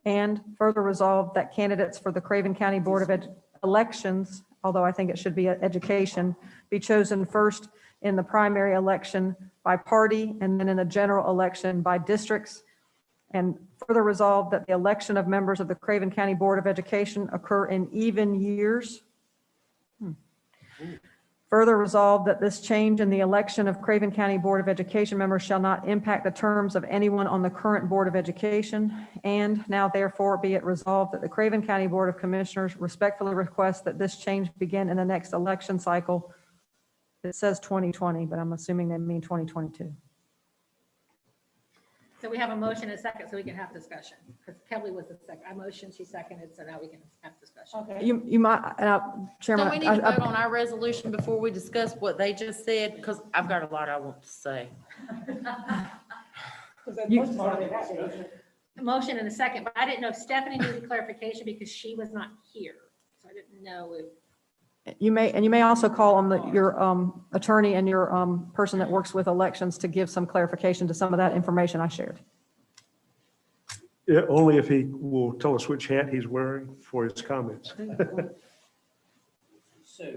And further resolved that candidates for the Craven County Board of Elections, although I think it should be education, be chosen first in the primary election by party and then in the general election by districts. And further resolved that the election of members of the Craven County Board of Education occur in even years. Further resolved that this change in the election of Craven County Board of Education members shall not impact the terms of anyone on the current Board of Education. And now therefore be it resolved that the Craven County Board of Commissioners respectfully request that this change begin in the next election cycle. It says 2020, but I'm assuming they mean 2022. So we have a motion and a second, so we can have discussion, because Kelly was the second. I motioned, she seconded, so now we can have discussion. Okay. You might, Chairman. Don't we need to vote on our resolution before we discuss what they just said? Because I've got a lot I want to say. A motion and a second, but I didn't know if Stephanie needed clarification because she was not here. So I didn't know if. You may also call on your attorney and your person that works with elections to give some clarification to some of that information I shared. Yeah, only if he will tell us which hat he's wearing for his comments. So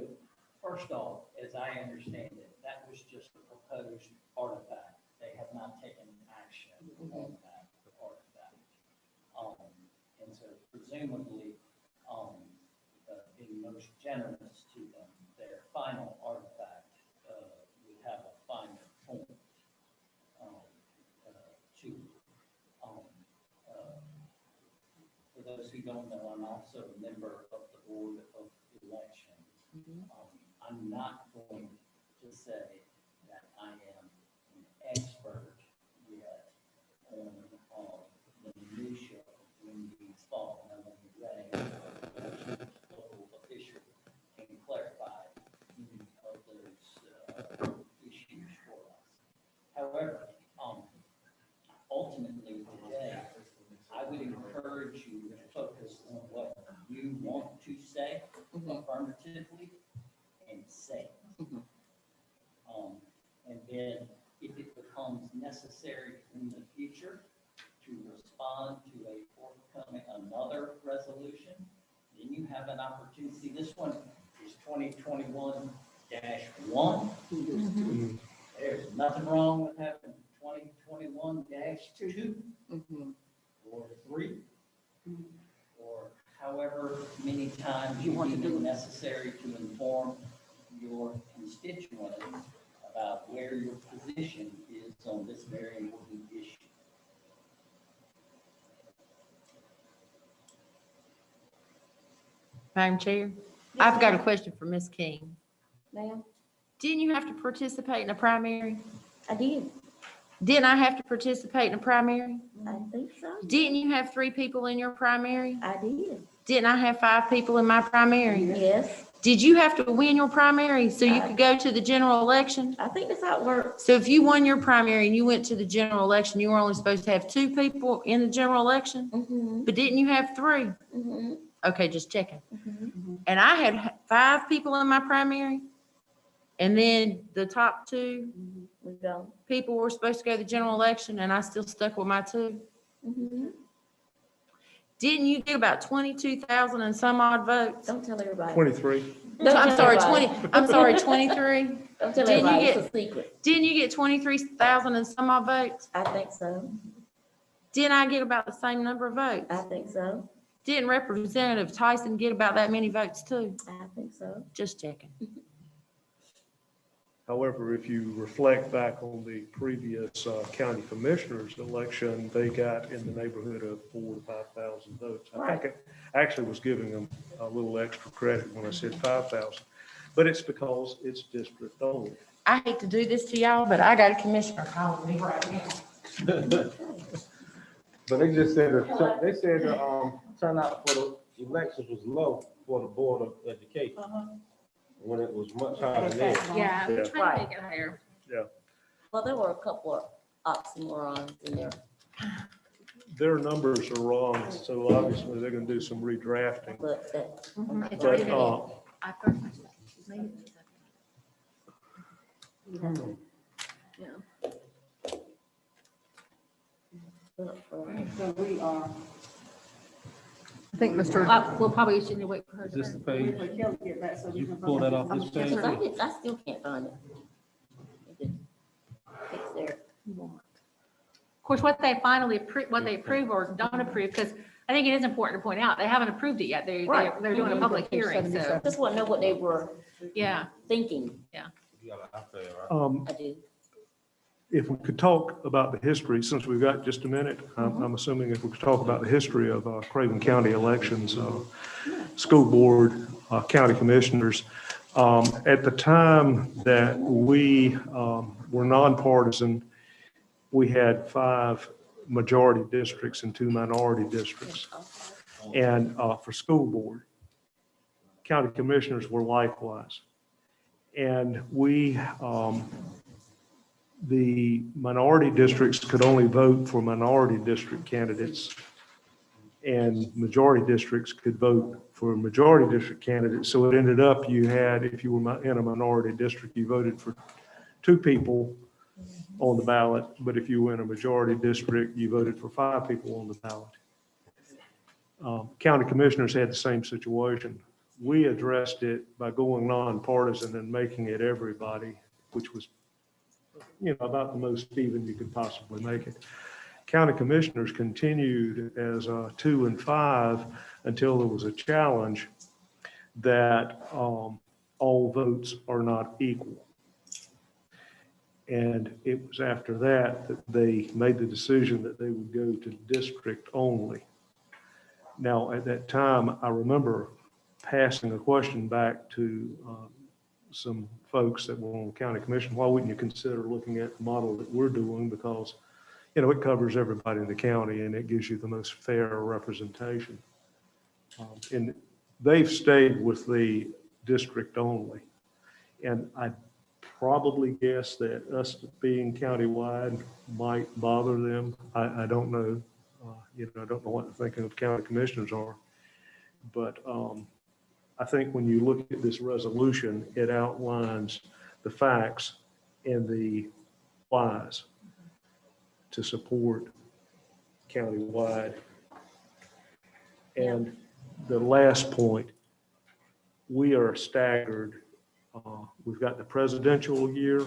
first off, as I understand it, that was just a proposed artifact. They have not taken action on that artifact. And so presumably, being most generous to them, their final artifact would have a finer point to it. For those who don't know, I'm also a member of the Board of Elections. I'm not going to say that I am an expert yet on the minutia of when these fall. Now, when you local officials However, ultimately today, I would encourage you to focus on what you want to say affirmatively and say. And then if it becomes necessary in the future to respond to a forthcoming another resolution, then you have an opportunity. This one is 2021-1. There's nothing wrong with having 2021-2 or 3 or however many times you deem it necessary to inform your constituents about where your position is on this very important issue. Madam Chair, I've got a question for Ms. King. Ma'am, Didn't you have to participate in a primary? I did. Didn't I have to participate in a primary? I think so. Didn't you have 3 people in your primary? I did. Didn't I have 5 people in my primary? Yes, Did you have to win your primary so you could go to the general election? I think that's how it works. So if you won your primary and you went to the general election, you were only supposed to have 2 people in the general election? But didn't you have 3? Okay, just checking. And I had 5 people in my primary. And then the top 2 We go. people were supposed to go to the general election, and I still stuck with my 2. Didn't you get about 22,000 and some odd votes? Don't tell everybody. 23. I'm sorry, 23. Don't tell Didn't you everybody. get- It's a secret. Didn't you get 23,000 and some odd votes? I think so. Didn't I get about the same number of votes? I think so. Didn't Representative Tyson get about that many votes too? I think so. Just checking. However, if you reflect back on the previous county commissioners election, they got in the neighborhood of 4,000 to 5,000 votes. I think I actually was giving them a little extra credit when I said 5,000, but it's because it's district only. I hate to do this to y'all, but I got a commissioner calling me right now. But they just said, the turnout for the elections was low for the Board of Education. When it was much higher than that. Yeah, Yeah. we're trying to make it higher. Well, there were a couple of oxymorons in there. Their numbers are wrong, so obviously they're going to do some redrafting. But that, It's But already been- I thought- maybe it's So we are, I think Mr. We'll probably shouldn't wait for her. Is this the wait page? for Kelly to get back so we You can. pull that off this page? because I still can't find it. It's there. Of course, what they finally approve, what they approve or don't approve, because I think it is important to point out, they haven't approved it yet. They're doing a public hearing, so, Just want to know what they were yeah. thinking. You got an iPad, right? I do. If we could talk about the history, since we've got just a minute, I'm assuming if we could talk about the history of Craven County elections, school board, county commissioners. At the time that we were nonpartisan, we had 5 majority districts and 2 minority districts. And for school board, county commissioners were likewise. And we, the minority districts could only vote for minority district candidates, and majority districts could vote for majority district candidates. So it ended up you had, if you were in a minority district, you voted for 2 people on the ballot, but if you were in a majority district, you voted for 5 people on the ballot. County commissioners had the same situation. We addressed it by going nonpartisan and making it everybody, which was, about the most even you could possibly make it. County commissioners continued as 2 and 5 until there was a challenge that all votes are not equal. And it was after that that they made the decision that they would go to district only. Now, at that time, I remember passing a question back to some folks that were on the county commission. Why wouldn't you consider looking at the model that we're doing? Because, it covers everybody in the county and it gives you the most fair representation. And they've stayed with the district only. And I probably guess that us being countywide might bother them. I don't know. I don't know what the thinking of county commissioners are. But I think when you look at this resolution, it outlines the facts and the whys to support countywide. And the last point, we are staggered. We've got the presidential year.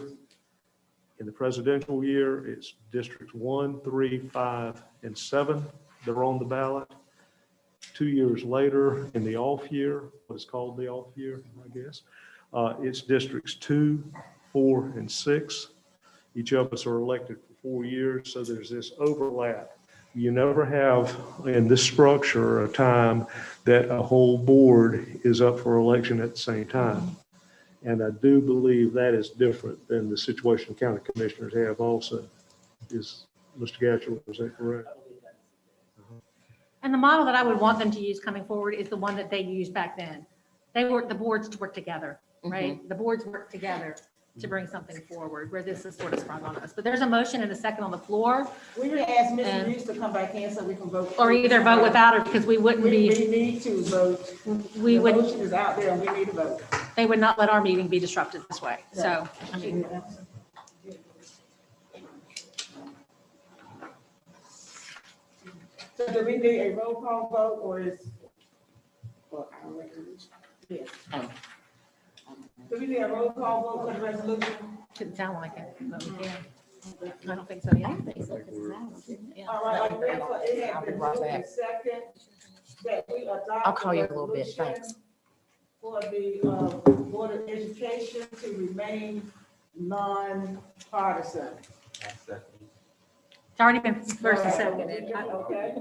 In the presidential year, it's districts 1, 3, 5, and 7 that are on the ballot. 2 years later, in the off year, what's called the off year, I guess, it's districts 2, 4, and 6. Each of us are elected for 4 years, so there's this overlap. You never have in this structure a time that a whole board is up for election at the same time. And I do believe that is different than the situation county commissioners have also. Is Mr. Gatchell, is that correct? And the model that I would want them to use coming forward is the one that they used back then. The boards work together, right? The boards work together to bring something forward, where this is sort of sprung on us. But there's a motion and a second on the floor. We would ask Ms. Reese to come back in so we can vote. Or either vote without her, because we wouldn't We be, need to vote. we The would, motion is out there and we need to vote. they would not let our meeting be disrupted this way. So, I mean, So do we need a roll call vote or is? Yes. Do we need a roll call vote for the resolution? didn't sound like it, but we can. I don't think so, yeah. All right, I'm ready for it. Has been moved and second that we adopt. I'll call you the a little bit, resolution thanks. For the Board of Education to remain non-partisan. It's already been first and seconded. Okay.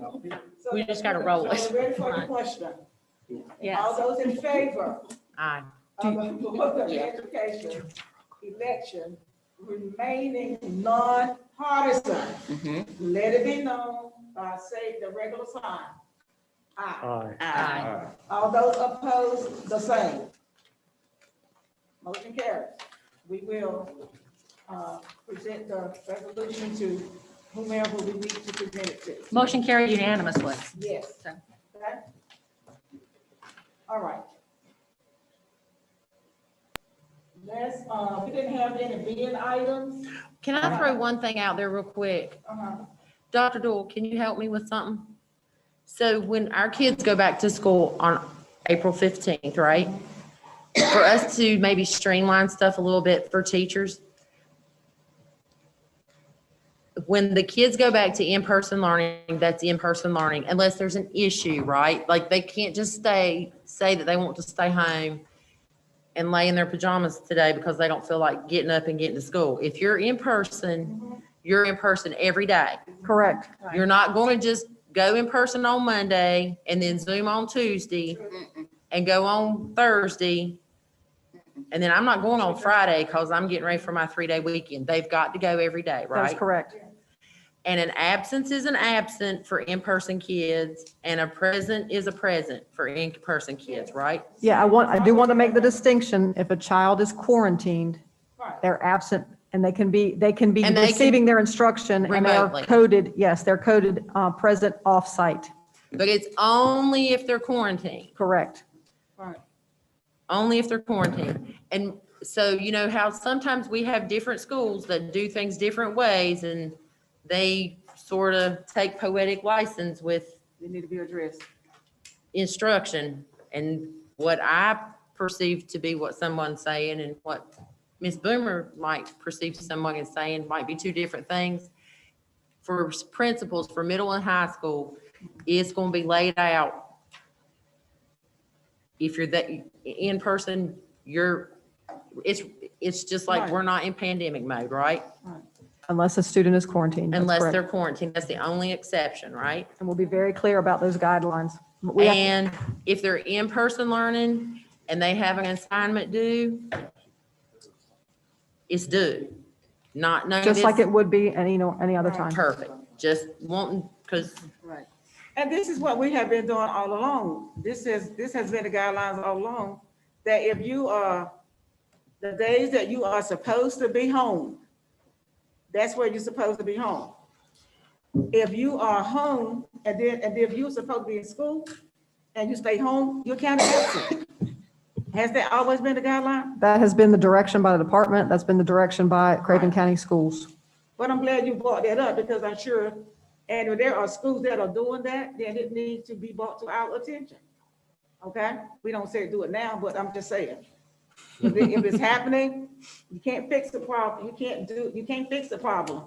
So- We just gotta roll it. So we're ready for the question. Yes. All those in favor Aye. of the Board of Education election remaining non-partisan, let it be known by say the regular sign. Aye. Aye. All those opposed, the same. Motion carries. We will present the resolution to whomever we need to present it to. Motion carried unanimously. Yes. So, Okay. All right. Let's, we didn't have any bidding items. Can I throw one thing out there real quick? Dr. Doyle, can you help me with something? So when our kids go back to school on April 15th, right? For us to maybe streamline stuff a little bit for teachers. When the kids go back to in-person learning, that's in-person learning, unless there's an issue, right? Like they can't just say that they want to stay home and lay in their pajamas today because they don't feel like getting up and getting to school. If you're in person, you're in person every day. Correct. You're not going to just go in person on Monday and then Zoom on Tuesday and go on Thursday. And then I'm not going on Friday because I'm getting ready for my 3-day weekend. They've got to go every day, right? That's correct. And an absence is an absent for in-person kids, and a present is a present for in-person kids, right? Yeah, I do want to make the distinction. If a child is quarantined, Right. they're absent and they can be And they can- receiving their instruction and they are Remotely. coded, yes, they're coded, present off-site. But it's only if they're quarantined, Correct. Right. only if they're quarantined. And so, you know how sometimes we have different schools that do things different ways, and they sort of take poetic license with They need to be addressed. instruction. And what I perceive to be what someone's saying and what Ms. Boomer might perceive someone is saying might be two different things. For principals for middle and high school, it's going to be laid out. If you're that in person, it's just like Right. we're not in pandemic mode, right? Unless a student is quarantined. That's Unless correct. they're quarantined. That's the only exception, right? And we'll be very clear about those guidelines. We have- And if they're in-person learning and they have an assignment due, it's due. Not, none of Just like this- it would be any other time. Perfect. Just wanting, because Right. And this is what we have been doing all along. This has been the guidelines all along, that if you are the days that you are supposed to be home, that's where you're supposed to be home. If you are home and then if you're supposed to be in school and you stay home, you're counted absent. Has that always been the guideline? That has been the direction by the department. That's been the direction by Craven County Schools. But I'm glad you brought that up because I'm sure, and if there are schools that are doing that, then it needs to be brought to our attention. Okay? We don't say do it now, but I'm just saying. If it's happening, you can't fix the problem. You can't fix the problem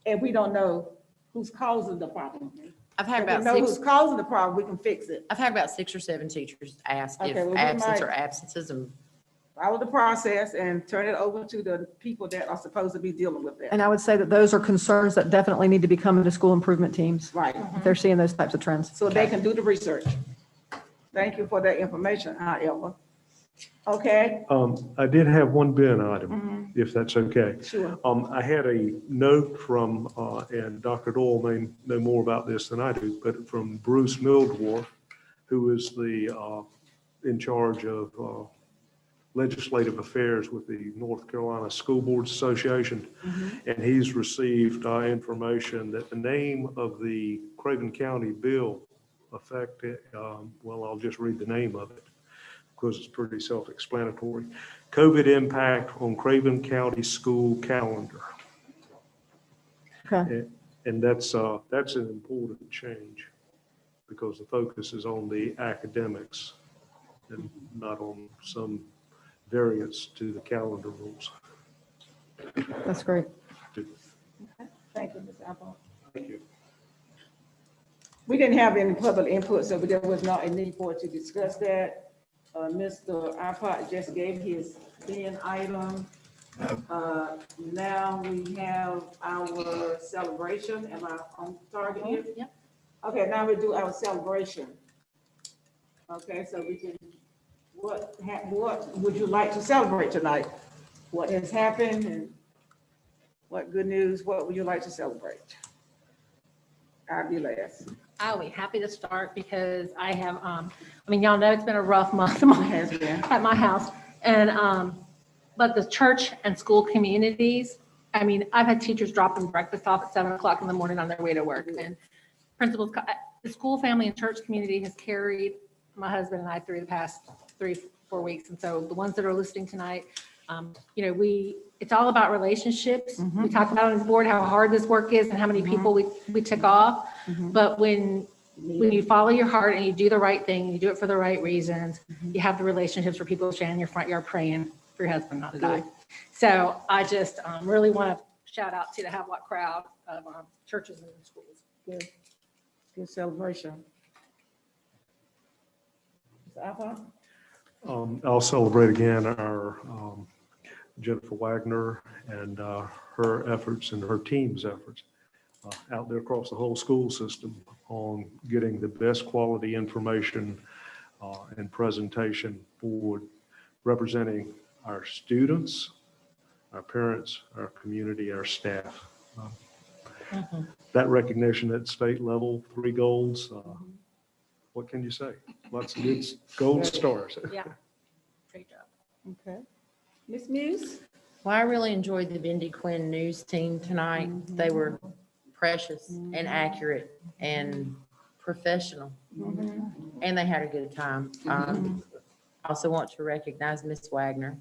if we don't know who's causing the problem. I've had If we about know who's six, causing the problem, we can fix it. I've had about 6 or 7 teachers ask Okay, well, if we absence might- or absences and Follow the process and turn it over to the people that are supposed to be dealing with that. And I would say that those are concerns that definitely need to be coming to school improvement teams Right. if they're seeing those types of trends. So they can do the research. Thank you for that information, however. Okay, I did have one bin item, if that's okay. sure. I had a note from, and Dr. Doyle may know more about this than I do, but from Bruce Mildorf, who is the, in charge of legislative affairs with the North Carolina School Boards Association. And he's received information that the name of the Craven County bill affected, well, I'll just read the name of it because it's pretty self-explanatory. COVID impact on Craven County school calendar. Okay. And that's an important change because the focus is on the academics and not on some variance to the calendar rules. That's great. Thank you, Ms. Apple. Thank you. We didn't have any public input, so there was not a need for it to discuss that. Mr. iPod just gave his bin item. Now we have our celebration. Am I on target here? Yep. Okay, now we do our celebration. Okay, so we can, what would you like to celebrate tonight? What has happened and what good news, what would you like to celebrate? I'll be last. I'll be happy to start because I have, y'all know it's been a rough month at my house. And, but the church and school communities, I've had teachers dropping breakfast off at 7:00 in the morning on their way to work. And principals, the school, family, and church community has carried my husband and I through the past 3-4 weeks. And so the ones that are listening tonight, it's all about relationships. We talk about on the board how hard this work is and how many people we tick off. But when you follow your heart and you do the right thing, and you do it for the right reasons, you have the relationships where people stand in your front yard praying for your husband not to die. So I just really want to shout out to the Havelock crowd of churches and schools. Good celebration. Mr. Alpha? I'll celebrate again our Jennifer Wagner and her efforts and her team's efforts out there across the whole school system on getting the best quality information and presentation forward, representing our students, our parents, our community, our staff. That recognition at state level, 3 golds, what can you say? Lots of good gold stars. Yeah, great job. Okay. Ms. Muse? Well, I really enjoyed the Bendy Quinn news team tonight. They were precious and accurate and professional, and they had a good time. I also want to recognize Miss Wagner.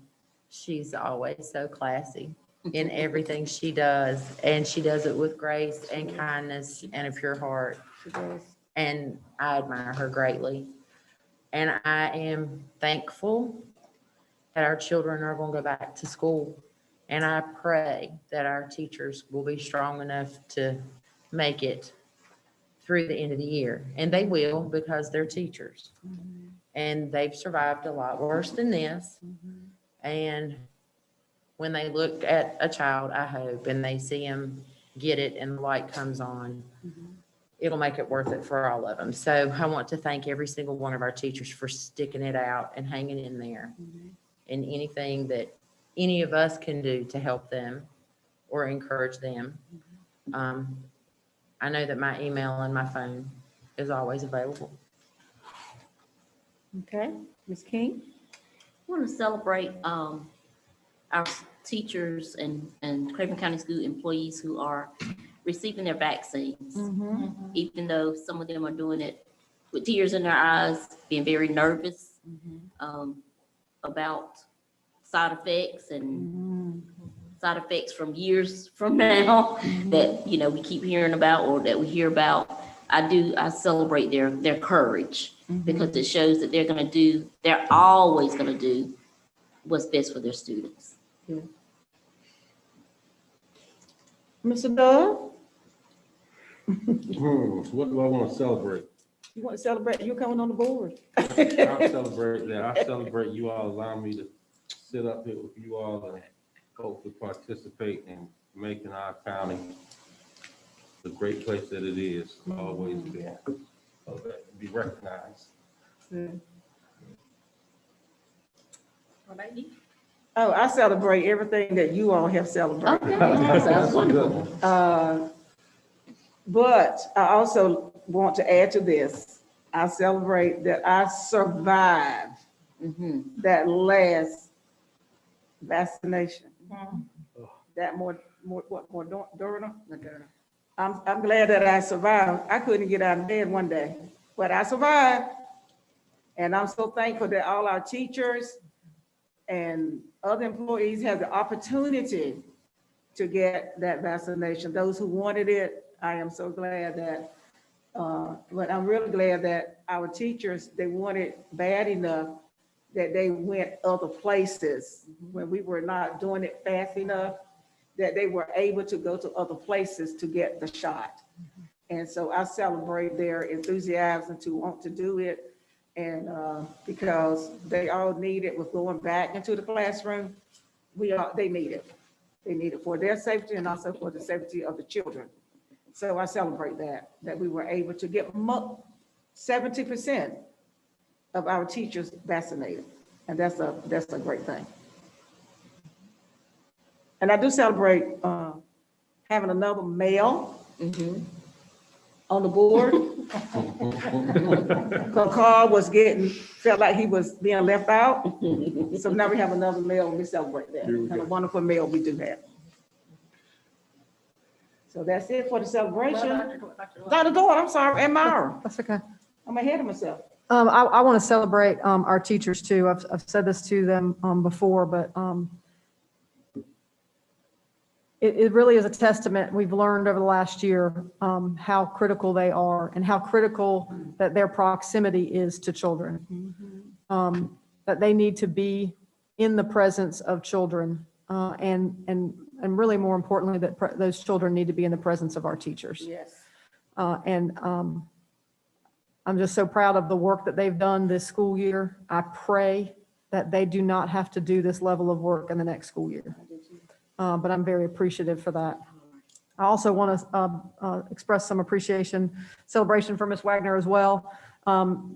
She's always so classy in everything she does, and she does it with grace and kindness and a pure heart. And I admire her greatly. And I am thankful that our children are going to go back to school. And I pray that our teachers will be strong enough to make it through the end of the year. And they will, because they're teachers. And they've survived a lot worse than this. And when they look at a child, I hope, and they see him get it and the light comes on, it'll make it worth it for all of them. So I want to thank every single one of our teachers for sticking it out and hanging in there. And anything that any of us can do to help them or encourage them. I know that my email and my phone is always available. Okay. Ms. King? I want to celebrate our teachers and Craven County School employees who are receiving their vaccines, even though some of them are doing it with tears in their eyes, being very nervous about side effects and side effects from years from now that, you know, we keep hearing about or that we hear about. I celebrate their courage because it shows that they're always gonna do what's best for their students. Mr. Doug, What do I want to celebrate? you want to celebrate you coming on the board? I celebrate that. I celebrate you all allowing me to sit up here with you all and hopefully participate in making our county the great place that it is, always been, so that it be recognized. Oh, I celebrate everything that you all have celebrated. That's a good one. But I also want to add to this. I celebrate that I survived that last vaccination. That Moderna? I'm glad that I survived. I couldn't get out of bed one day, but I survived. And I'm so thankful that all our teachers and other employees have the opportunity to get that vaccination. Those who wanted it, I am so glad that, but I'm really glad that our teachers, they wanted bad enough that they went other places when we were not doing it fast enough, that they were able to go to other places to get the shot. And so I celebrate their enthusiasm to want to do it. And because they all need it with going back into the classroom, they need it. They need it for their safety and also for the safety of the children. So I celebrate that we were able to get 70% of our teachers vaccinated. And that's a great thing. And I do celebrate having another male on the board. Because Carl felt like he was being left out. So now we have another male and we celebrate that. And a wonderful male we do have. So that's it for the celebration. Dr. Doyle, I'm sorry, and Myra. That's okay. I'm ahead of myself. I want to celebrate our teachers too. I've said this to them before, but it really is a testament. We've learned over the last year how critical they are and how critical that their proximity is to children. That they need to be in the presence of children and really more importantly, that those children need to be in the presence of our teachers. Yes. I'm just so proud of the work that they've done this school year. I pray that they do not have to do this level of work in the next school year. But I'm very appreciative for that. I also want to express some celebration for Ms. Wagner as well.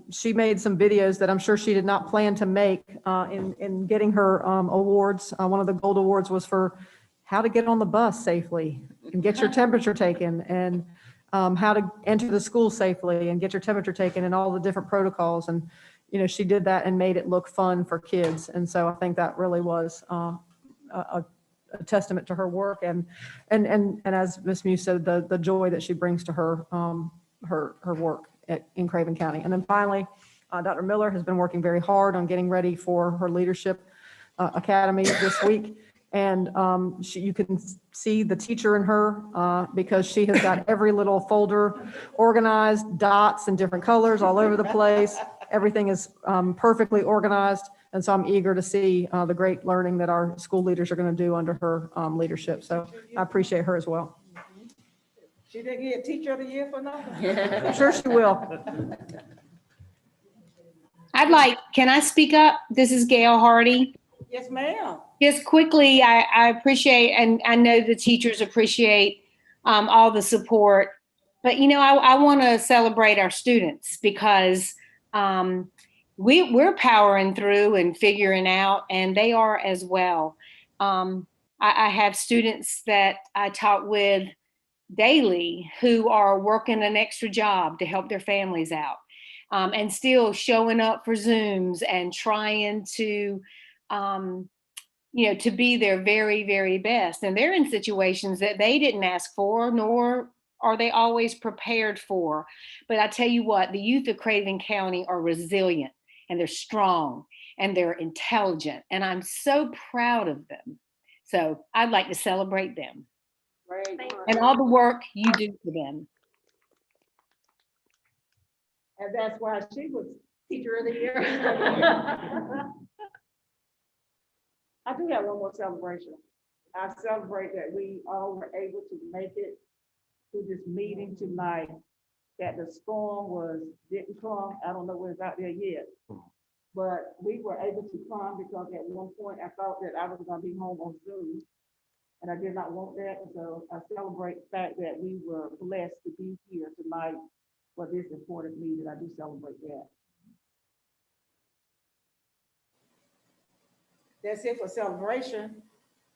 She made some videos that I'm sure she did not plan to make in getting her awards. One of the gold awards was for how to get on the bus safely and get your temperature taken, and how to enter the school safely and get your temperature taken, and all the different protocols. And, you know, she did that and made it look fun for kids. And so I think that really was a testament to her work and as Ms. Muse said, the joy that she brings to her work in Craven County. And then finally, Dr. Miller has been working very hard on getting ready for her leadership academy this week. And you can see the teacher in her because she has got every little folder organized, dots in different colors all over the place. Everything is perfectly organized. And so I'm eager to see the great learning that our school leaders are going to do under her leadership. So I appreciate her as well. She didn't get Teacher of the Year for nothing. I'm sure she will. Can I speak up? This is Gail Hardy. Yes, ma'am. Just quickly, I appreciate, and I know the teachers appreciate all the support, but you know, I want to celebrate our students because we're powering through and figuring out, and they are as well. I have students that I talk with daily who are working an extra job to help their families out, and still showing up for Zooms and trying to to be their very, very best. And they're in situations that they didn't ask for, nor are they always prepared for. But I tell you what, the youth of Craven County are resilient, and they're strong, and they're intelligent. And I'm so proud of them. So I'd like to celebrate them and all the work you do for them. And that's why she was Teacher of the Year. I do have one more celebration. I celebrate that we all were able to make it to this meeting tonight, that the storm didn't come. I don't know where it's out there yet. But we were able to come because at one point I thought that I was gonna be home on Zoom. And I did not want that. So I celebrate the fact that we were blessed to be here tonight for this important meeting. I do celebrate that. That's it for celebration.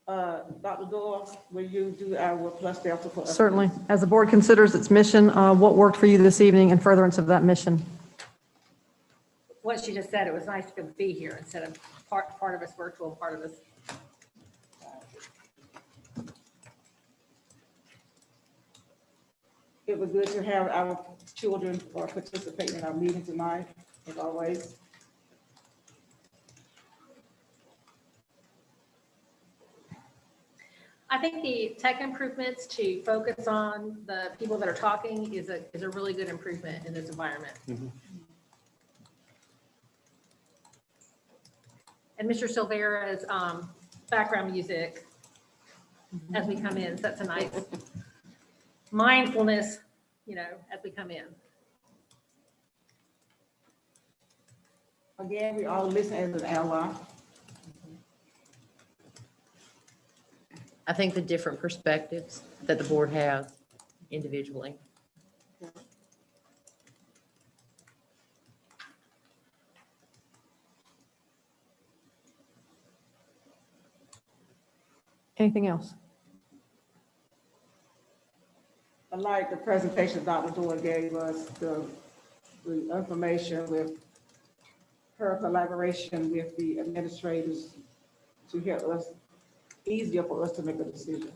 Dr. Doyle, will you do our plus delta for us? Certainly. As the board considers its mission, what worked for you this evening in furtherance of that mission? What she just said, it was nice to be here instead of part of us virtual, part of us. It was good to have our children participate in our meeting tonight, as always. I think the tech improvements to focus on the people that are talking is a really good improvement in this environment. And Mr. Silvera's background music as we come in sets a nice mindfulness, as we come in. Again, we all listen as an ally. I think the different perspectives that the board has individually. Anything else? I like the presentation Dr. Doyle gave us, the information with her collaboration with the administrators to help us, easier for us to make a decision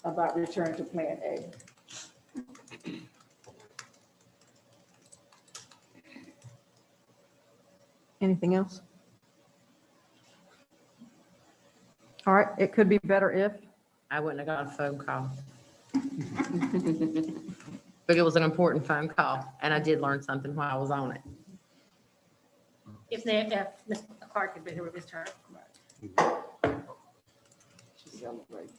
about return to Plan A. Anything else? All right, it could be better if. I wouldn't have got a phone call. But it was an important phone call, and I did learn something while I was on it. If Ms. Clark had been here with Ms. Turner. She celebrated.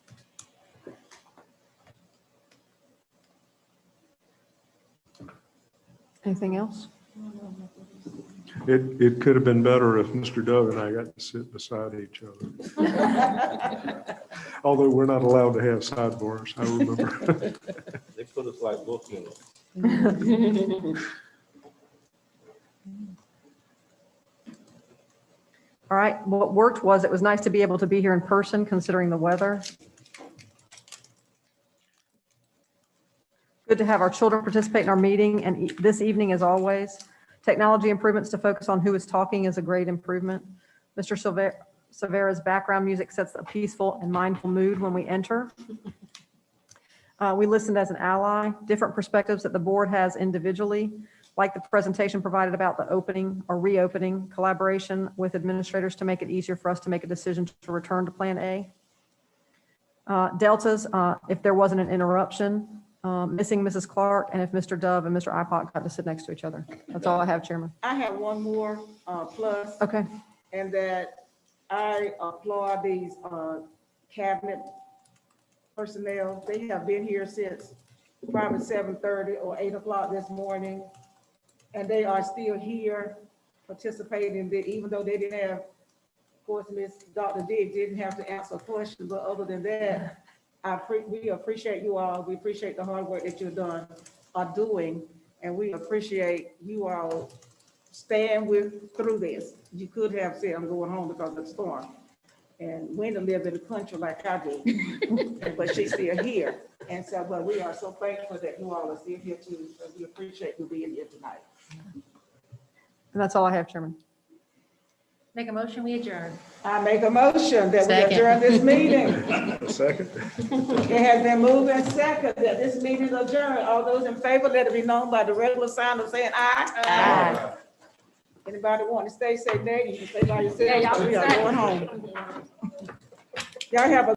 Anything else? It could have been better if Mr. Dove and I got to sit beside each other. Although we're not allowed to have sidebars, I remember. They put us like bookends. All right, what worked was it was nice to be able to be here in person considering the weather. Good to have our children participate in our meeting, and this evening, as always, technology improvements to focus on who is talking is a great improvement. Mr. Silvera's background music sets a peaceful and mindful mood when we enter. We listened as an ally, different perspectives that the board has individually, like the presentation provided about the opening or reopening, collaboration with administrators to make it easier for us to make a decision to return to Plan A. Deltas, if there wasn't an interruption, missing Mrs. Clark, and if Mr. Dove and Mr. Ipot got to sit next to each other. That's all I have, Chairman. I have one more plus. Okay. And that I applaud these cabinet personnel. They have been here since probably 7:30 or 8 o'clock this morning. And they are still here participating, even though they didn't have, of course, Dr. Diggs didn't have to answer questions, but other than that, we appreciate you all. We appreciate the hard work that you're doing, and we appreciate you all staying through this. You could have said, I'm going home because of the storm. And Wendy lived in the country like I do, but she's still here. And so, but we are so thankful that you all are still here too. So we appreciate you being here tonight. And that's all I have, Chairman. Make a motion, we adjourn. I make a motion that we Second. adjourn this meeting. Second. It has been moved and seconded that this meeting is adjourned. All those in favor, let it be known by the regular sign of saying aye. Aye. Anybody want to stay, say nay. You can stay by yourself. Yeah, y'all We are can stay. going home. Y'all have a